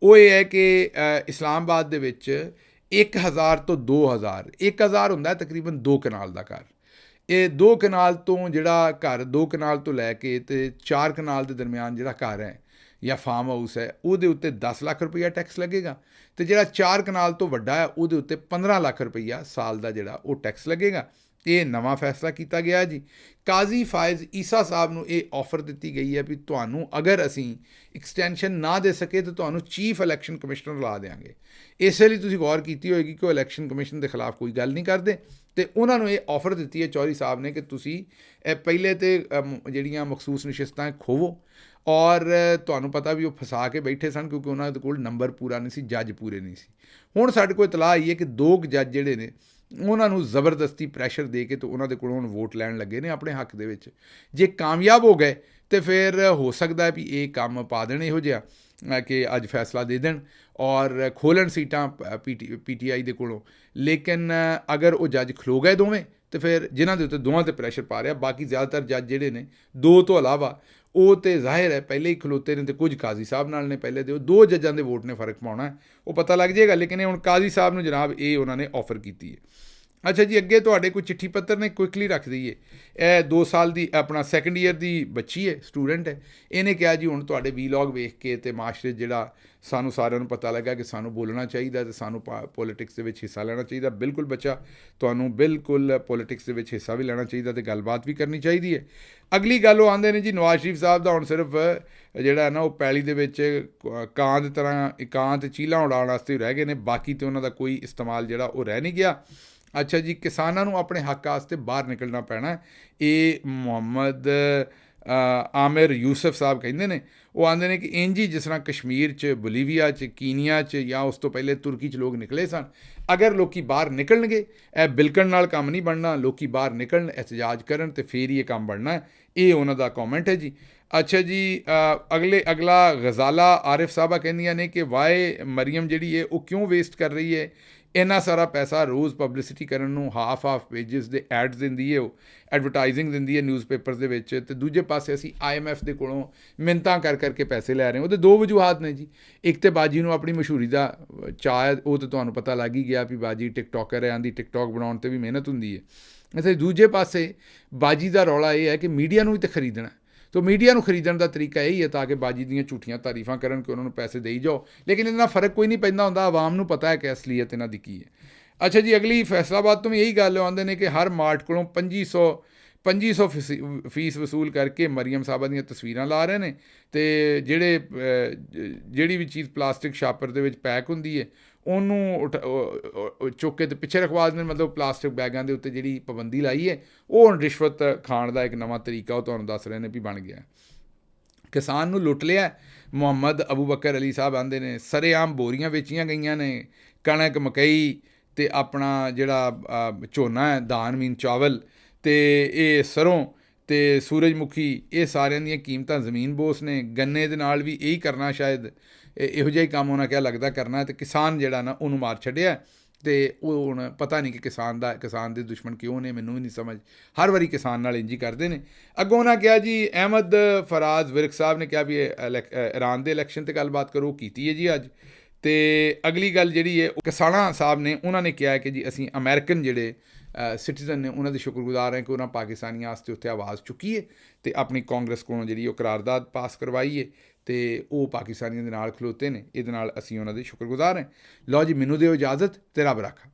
ਉਹ ਇਹ ਹੈ ਕਿ ਇਸਲਾਮਾਬਾਦ ਦੇ ਵਿੱਚ 1000 ਤੋਂ 2000 1000 ਹੁੰਦਾ ਤਕਰੀਬਨ 2 ਕਨਾਲ ਦਾ ਘਰ। ਇਹ 2 ਕਨਾਲ ਤੋਂ ਜਿਹੜਾ ਘਰ 2 ਕਨਾਲ ਤੋਂ ਲੈ ਕੇ ਅਤੇ 4 ਕਨਾਲ ਦੇ ਦਰਮਿਆਨ ਜਿਹੜਾ ਘਰ ਹੈ ਜਾਂ ਫਾਰਮ ਹਾਊਸ ਹੈ, ਉਹਦੇ ਉੱਤੇ 10 ਲੱਖ ਰੁਪਈਆ ਟੈਕਸ ਲੱਗੇਗਾ। ਅਤੇ ਜਿਹੜਾ 4 ਕਨਾਲ ਤੋਂ ਵੱਡਾ ਹੈ ਉਹਦੇ ਉੱਤੇ 15 ਲੱਖ ਰੁਪਈਆ ਸਾਲ ਦਾ ਜਿਹੜਾ ਉਹ ਟੈਕਸ ਲੱਗੇਗਾ। ਇਹ ਨਵਾਂ ਫੈਸਲਾ ਕੀਤਾ ਗਿਆ ਜੀ। ਕਾਜ਼ੀ ਫਾਇਜ਼ ਈਸਾ ਸਾਹਿਬ ਨੂੰ ਇਹ ਆਫਰ ਦਿੱਤੀ ਗਈ ਹੈ ਵੀ ਤੁਹਾਨੂੰ ਅਗਰ ਅਸੀਂ ਐਕਸਟੈਂਸ਼ਨ ਨਾ ਦੇ ਸਕੇ ਤਾਂ ਤੁਹਾਨੂੰ ਚੀਫ ਇਲੈਕਸ਼ਨ ਕਮਿਸ਼ਨਰ ਲਾ ਦਿਆਂਗੇ। ਇਸੇ ਲਈ ਤੁਸੀਂ ਗੌਰ ਕੀਤੀ ਹੋਏਗੀ ਕਿ ਉਹ ਇਲੈਕਸ਼ਨ ਕਮਿਸ਼ਨ ਦੇ ਖਿਲਾਫ ਕੋਈ ਗੱਲ ਨਹੀਂ ਕਰਦੇ, ਅਤੇ ਉਹਨਾਂ ਨੂੰ ਇਹ ਆਫਰ ਦਿੱਤੀ ਹੈ ਚੌਧਰੀ ਸਾਹਿਬ ਨੇ ਕਿ ਤੁਸੀਂ ਪਹਿਲੇ ਤਾਂ ਜਿਹੜੀਆਂ ਮਖਸੂਸ ਨਸ਼ਿਸਤਾਂ ਖੋਵੋ। ਔਰ ਤੁਹਾਨੂੰ ਪਤਾ ਵੀ ਉਹ ਫਸਾ ਕੇ ਬੈਠੇ ਸਨ ਕਿਉਂਕਿ ਉਹਨਾਂ ਦੇ ਕੋਲ ਨੰਬਰ ਪੂਰਾ ਨਹੀਂ ਸੀ, ਜੱਜ ਪੂਰੇ ਨਹੀਂ ਸੀ। ਹੁਣ ਸਾਡੇ ਕੋਲ ਇਤਲਾਹ ਆਈ ਹੈ ਕਿ 2 ਜੱਜ ਜਿਹੜੇ ਨੇ ਉਹਨਾਂ ਨੂੰ ਜ਼ਬਰਦਸਤੀ ਪ੍ਰੈਸ਼ਰ ਦੇ ਕੇ ਅਤੇ ਉਹਨਾਂ ਦੇ ਕੋਲੋਂ ਹੁਣ ਵੋਟ ਲੈਣ ਲੱਗੇ ਨੇ ਆਪਣੇ ਹੱਕ ਦੇ ਵਿੱਚ। ਜੇ ਕਾਮਯਾਬ ਹੋ ਗਏ ਤਾਂ ਫਿਰ ਹੋ ਸਕਦਾ ਵੀ ਇਹ ਕੰਮ ਪਾ ਦੇਣ ਇਹੋ ਜਿਹਾ ਕਿ ਅੱਜ ਫੈਸਲਾ ਦੇ ਦੇਣ ਔਰ ਖੋਲ੍ਹਣ ਸੀਟਾਂ PTI ਦੇ ਕੋਲੋਂ। ਲੇਕਿਨ ਅਗਰ ਉਹ ਜੱਜ ਖਲੋ ਗਏ ਦੋਵੇਂ, ਅਤੇ ਫਿਰ ਜਿਨ੍ਹਾਂ ਦੇ ਉੱਤੇ ਦੋਵਾਂ 'ਤੇ ਪ੍ਰੈਸ਼ਰ ਪਾ ਰਿਹਾ, ਬਾਕੀ ਜ਼ਿਆਦਾਤਰ ਜੱਜ ਜਿਹੜੇ ਨੇ 2 ਤੋਂ ਇਲਾਵਾ ਉਹ ਤਾਂ ਜ਼ਾਹਿਰ ਹੈ ਪਹਿਲੇ ਹੀ ਖਲੋਤੇ ਨੇ, ਅਤੇ ਕੁਝ ਕਾਜ਼ੀ ਸਾਹਿਬ ਨਾਲ ਨੇ ਪਹਿਲੇ ਦੇ, ਉਹ 2 ਜੱਜਾਂ ਦੇ ਵੋਟ ਨੇ ਫ਼ਰਕ ਪਾਉਣਾ, ਉਹ ਪਤਾ ਲੱਗ ਜਾਏਗਾ। ਲੇਕਿਨ ਇਹ ਹੁਣ ਕਾਜ਼ੀ ਸਾਹਿਬ ਨੂੰ ਜਨਾਬ ਇਹ ਉਹਨਾਂ ਨੇ ਆਫਰ ਕੀਤੀ ਹੈ। ਅੱਛਾ ਜੀ, ਅੱਗੇ ਤੁਹਾਡੇ ਕੋਈ ਚਿੱਠੀ ਪੱਤਰ ਨੇ, ਕੁਇਕਲੀ ਰੱਖ ਦਈਏ। ਇਹ 2 ਸਾਲ ਦੀ ਆਪਣਾ 2nd ਈਅਰ ਦੀ ਬੱਚੀ ਹੈ, ਸਟੂਡੈਂਟ ਹੈ। ਇਹਨੇ ਕਿਹਾ ਜੀ ਹੁਣ ਤੁਹਾਡੇ ਵੀਲੌਗ ਵੇਖ ਕੇ ਅਤੇ ਮਾਸ਼ਰੇ ਜਿਹੜਾ ਸਾਨੂੰ ਸਾਰਿਆਂ ਨੂੰ ਪਤਾ ਲੱਗਾ ਕਿ ਸਾਨੂੰ ਬੋਲਣਾ ਚਾਹੀਦਾ ਅਤੇ ਸਾਨੂੰ ਪੋਲੀਟਿਕਸ ਦੇ ਵਿੱਚ ਹਿੱਸਾ ਲੈਣਾ ਚਾਹੀਦਾ। ਬਿਲਕੁਲ ਬੱਚਾ, ਤੁਹਾਨੂੰ ਬਿਲਕੁਲ ਪੋਲੀਟਿਕਸ ਦੇ ਵਿੱਚ ਹਿੱਸਾ ਵੀ ਲੈਣਾ ਚਾਹੀਦਾ ਅਤੇ ਗੱਲਬਾਤ ਵੀ ਕਰਨੀ ਚਾਹੀਦੀ ਹੈ। ਅਗਲੀ ਗੱਲ ਉਹ ਆਉਂਦੇ ਨੇ ਜੀ, ਨਵਾਜ਼ ਸ਼ਰੀਫ ਸਾਹਿਬ ਦਾ ਹੁਣ ਸਿਰਫ ਜਿਹੜਾ ਨਾ ਉਹ ਪੈਲੀ ਦੇ ਵਿੱਚ ਕਾਂ ਦੀ ਤਰ੍ਹਾਂ ਕਾਂ ਅਤੇ ਚੀਲਾਂ ਉਡਾਉਣ ਵਾਸਤੇ ਰਹਿ ਗਏ ਨੇ, ਬਾਕੀ ਤਾਂ ਉਹਨਾਂ ਦਾ ਕੋਈ ਇਸਤੇਮਾਲ ਜਿਹੜਾ ਉਹ ਰਹਿ ਨਹੀਂ ਗਿਆ। ਅੱਛਾ ਜੀ, ਕਿਸਾਨਾਂ ਨੂੰ ਆਪਣੇ ਹੱਕ ਵਾਸਤੇ ਬਾਹਰ ਨਿਕਲਣਾ ਪੈਣਾ। ਇਹ ਮੁਹੰਮਦ ਆਮਿਰ ਯੂਸਫ ਸਾਹਿਬ ਕਹਿੰਦੇ ਨੇ। ਉਹ ਆਉਂਦੇ ਨੇ ਕਿ ਇੰਝ ਹੀ ਜਿਸ ਤਰ੍ਹਾਂ ਕਸ਼ਮੀਰ 'ਚ, ਬੋਲੀਵੀਆ 'ਚ, ਕੀਨੀਆ 'ਚ ਜਾਂ ਉਸ ਤੋਂ ਪਹਿਲੇ ਤੁਰਕੀ 'ਚ ਲੋਕ ਨਿਕਲੇ ਸਨ, ਅਗਰ ਲੋਕ ਬਾਹਰ ਨਿਕਲਣਗੇ, ਇਹ ਬਿਲਕਣ ਨਾਲ ਕੰਮ ਨਹੀਂ ਬਣਨਾ। ਲੋਕ ਬਾਹਰ ਨਿਕਲਣ, ਇhtਜਾਜ ਕਰਨ ਅਤੇ ਫਿਰ ਹੀ ਇਹ ਕੰਮ ਬਣਨਾ। ਇਹ ਉਹਨਾਂ ਦਾ ਕੌਮੈਂਟ ਹੈ ਜੀ। ਅੱਛਾ ਜੀ, ਅਗਲਾ ਗਜ਼ਾਲਾ ਆਰਿਫ ਸਾਹਿਬਾ ਕਹਿੰਦੀਆਂ ਨੇ ਕਿ ਵਾਏ ਮਰੀਮ ਜਿਹੜੀ ਹੈ ਉਹ ਕਿਉਂ ਵੇਸਟ ਕਰ ਰਹੀ ਹੈ ਇੰਨਾ ਸਾਰਾ ਪੈਸਾ ਰੋਜ਼ ਪਬਲਿਸਿਟੀ ਕਰਨ ਨੂੰ। ਹਾਫ ਪੇਜਸ ਦੇ ਐਡਸ ਦਿੰਦੀ ਹੈ, ਉਹ ਐਡਵਰਟਾਈਜ਼ਿੰਗ ਦਿੰਦੀ ਹੈ ਨਿਊਜ਼ਪੇਪਰ ਦੇ ਵਿੱਚ, ਅਤੇ ਦੂਜੇ ਪਾਸੇ ਅਸੀਂ IMF ਦੇ ਕੋਲੋਂ ਮਿੰਨਤਾਂ ਕਰਕੇ ਪੈਸੇ ਲੈ ਰਹੇ ਹਾਂ। ਉਹਦੇ 2 ਵਜੂਹਾਤ ਨੇ ਜੀ। ਇੱਕ ਤਾਂ ਬਾਜੀ ਨੂੰ ਆਪਣੀ ਮਸ਼ਹੂਰੀ ਦਾ ਚਾਅ ਹੈ, ਉਹ ਤਾਂ ਤੁਹਾਨੂੰ ਪਤਾ ਲੱਗ ਹੀ ਗਿਆ ਵੀ ਬਾਜੀ ਟਿਕਟੋਕਰ ਹੈ, ਆਂਦੀ ਟਿਕਟੋਕ ਬਣਾਉਣ 'ਤੇ ਵੀ ਮਿਹਨਤ ਹੁੰਦੀ ਹੈ। ਅਤੇ ਦੂਜੇ ਪਾਸੇ ਬਾਜੀ ਦਾ ਰੌਲਾ ਇਹ ਹੈ ਕਿ ਮੀਡੀਆ ਨੂੰ ਵੀ ਤਾਂ ਖਰੀਦਣਾ, ਤਾਂ ਮੀਡੀਆ ਨੂੰ ਖਰੀਦਣ ਦਾ ਤਰੀਕਾ ਇਹੀ ਹੈ ਤਾਂ ਕਿ ਬਾਜੀ ਦੀਆਂ ਝੂਠੀਆਂ ਤਾਰੀਫਾਂ ਕਰਨ ਕਿ ਉਹਨਾਂ ਨੂੰ ਪੈਸੇ ਦੇਈ ਜਾਓ। ਲੇਕਿਨ ਇਹਦੇ ਨਾਲ ਫ਼ਰਕ ਕੋਈ ਨਹੀਂ ਪੈਂਦਾ ਹੁੰਦਾ, ਆਵਾਮ ਨੂੰ ਪਤਾ ਹੈ ਕਿ ਅਸਲੀਅਤ ਇਹਨਾਂ ਦੀ ਕੀ ਹੈ। ਅੱਛਾ ਜੀ, ਅਗਲੀ ਫੈਸਲਾਬਾਦ ਤੋਂ ਵੀ ਇਹੀ ਗੱਲ ਆਉਂਦੇ ਨੇ ਕਿ ਹਰ ਮਾਰਟ ਕੋਲੋਂ 2500 ਫੀਸ ਵਸੂਲ ਕਰਕੇ ਮਰੀਮ ਸਾਹਿਬਾ ਦੀਆਂ ਤਸਵੀਰਾਂ ਲਾ ਰਹੇ ਨੇ, ਅਤੇ ਜਿਹੜੀ ਵੀ ਚੀਜ਼ ਪਲਾਸਟਿਕ ਸ਼ਾਪਰ ਦੇ ਵਿੱਚ ਪੈਕ ਹੁੰਦੀ ਹੈ ਉਹਨੂੰ ਚੁੱਕ ਕੇ ਅਤੇ ਪਿੱਛੇ ਰਖਵਾ ਦਿੰਦੇ। ਮਤਲਬ ਪਲਾਸਟਿਕ ਬੈਗਾਂ ਦੇ ਉੱਤੇ ਜਿਹੜੀ ਪਾਬੰਦੀ ਲਾਈ ਹੈ ਉਹ ਹੁਣ ਰਿਸ਼ਵਤ ਖਾਣ ਦਾ ਇੱਕ ਨਵਾਂ ਤਰੀਕਾ ਉਹ ਤੁਹਾਨੂੰ ਦੱਸ ਰਹੇ ਨੇ ਵੀ ਬਣ ਗਿਆ। ਕਿਸਾਨ ਨੂੰ ਲੁੱਟ ਲਿਆ। ਮੁਹੰਮਦ ਅਬੂ ਬਕਰ ਅਲੀ ਸਾਹਿਬ ਆਉਂਦੇ ਨੇ ਸਰੇਆਮ ਬੋਰੀਆਂ ਵੇਚੀਆਂ ਗਈਆਂ ਨੇ, ਕਣਕ, ਮਕਈ ਅਤੇ ਆਪਣਾ ਜਿਹੜਾ ਝੋਨਾ ਹੈ, ਦਾਨ ਮੀਨ ਚਾਵਲ, ਅਤੇ ਇਹ ਸਰੋਂ ਅਤੇ ਸੂਰਜਮੁਖੀ, ਇਹ ਸਾਰਿਆਂ ਦੀਆਂ ਕੀਮਤਾਂ ਜ਼ਮੀਨ ਬੋਸ ਨੇ। ਗੰਨੇ ਦੇ ਨਾਲ ਵੀ ਇਹੀ ਕਰਨਾ, ਸ਼ਾਇਦ ਇਹੋ ਜਿਹਾ ਹੀ ਕੰਮ ਉਹਨਾਂ ਕਿਹਾ ਲੱਗਦਾ ਕਰਨਾ, ਅਤੇ ਕਿਸਾਨ ਜਿਹੜਾ ਨਾ ਉਹਨੂੰ ਮਾਰ ਛੱਡਿਆ। ਤੇ ਉਹ ਹੁਣ ਪਤਾ ਨਹੀਂ ਕਿ ਕਿਸਾਨ ਦੇ ਦੁਸ਼ਮਣ ਕਿਉਂ ਨੇ, ਮੈਨੂੰ ਵੀ ਨਹੀਂ ਸਮਝ। ਹਰ ਵਾਰੀ ਕਿਸਾਨ ਨਾਲ ਇੰਝ ਹੀ ਕਰਦੇ ਨੇ। ਅੱਗੋਂ ਉਹਨਾਂ ਕਿਹਾ ਜੀ ਅਹਿਮਦ ਫਰਾਜ਼ ਵਿਰਕ ਸਾਹਿਬ ਨੇ ਕਿਹਾ ਵੀ ਇਰਾਨ ਦੇ ਇਲੈਕਸ਼ਨ 'ਤੇ ਗੱਲਬਾਤ ਕਰੋ, ਉਹ ਕੀਤੀ ਹੈ ਜੀ ਅੱਜ। ਤੇ ਅਗਲੀ ਗੱਲ ਜਿਹੜੀ ਹੈ ਉਹ ਕਿਸਾਨਾ ਸਾਹਿਬ ਨੇ, ਉਹਨਾਂ ਨੇ ਕਿਹਾ ਕਿ ਜੀ ਅਸੀਂ ਅਮਰੀਕਨ ਜਿਹੜੇ ਸਿਟੀਜ਼ਨ ਨੇ ਉਹਨਾਂ ਦੇ ਸ਼ੁਕਰਗੁਜ਼ਾਰ ਹਾਂ ਕਿ ਉਹਨਾਂ ਪਾਕਿਸਤਾਨੀਆਂ ਵਾਸਤੇ ਉੱਥੇ ਆਵਾਜ਼ ਚੁੱਕੀ ਹੈ ਤੇ ਆਪਣੀ ਕਾਂਗਰਸ ਕੋਲੋਂ ਜਿਹੜੀ ਉਹ ਕਰਾਰਦਾਦ ਪਾਸ ਕਰਵਾਈ ਹੈ ਤੇ ਉਹ ਪਾਕਿਸਤਾਨੀਆਂ ਦੇ ਨਾਲ ਖਲੋਤੇ ਨੇ। ਇਹਦੇ ਨਾਲ ਅਸੀਂ ਉਹਨਾਂ ਦੇ ਸ਼ੁਕਰਗੁਜ਼ਾਰ ਹਾਂ। ਲਓ ਜੀ, ਮੈਨੂੰ ਦਿਓ ਇਜਾਜ਼ਤ ਤੇ ਰੱਬ ਰਾਖਾ।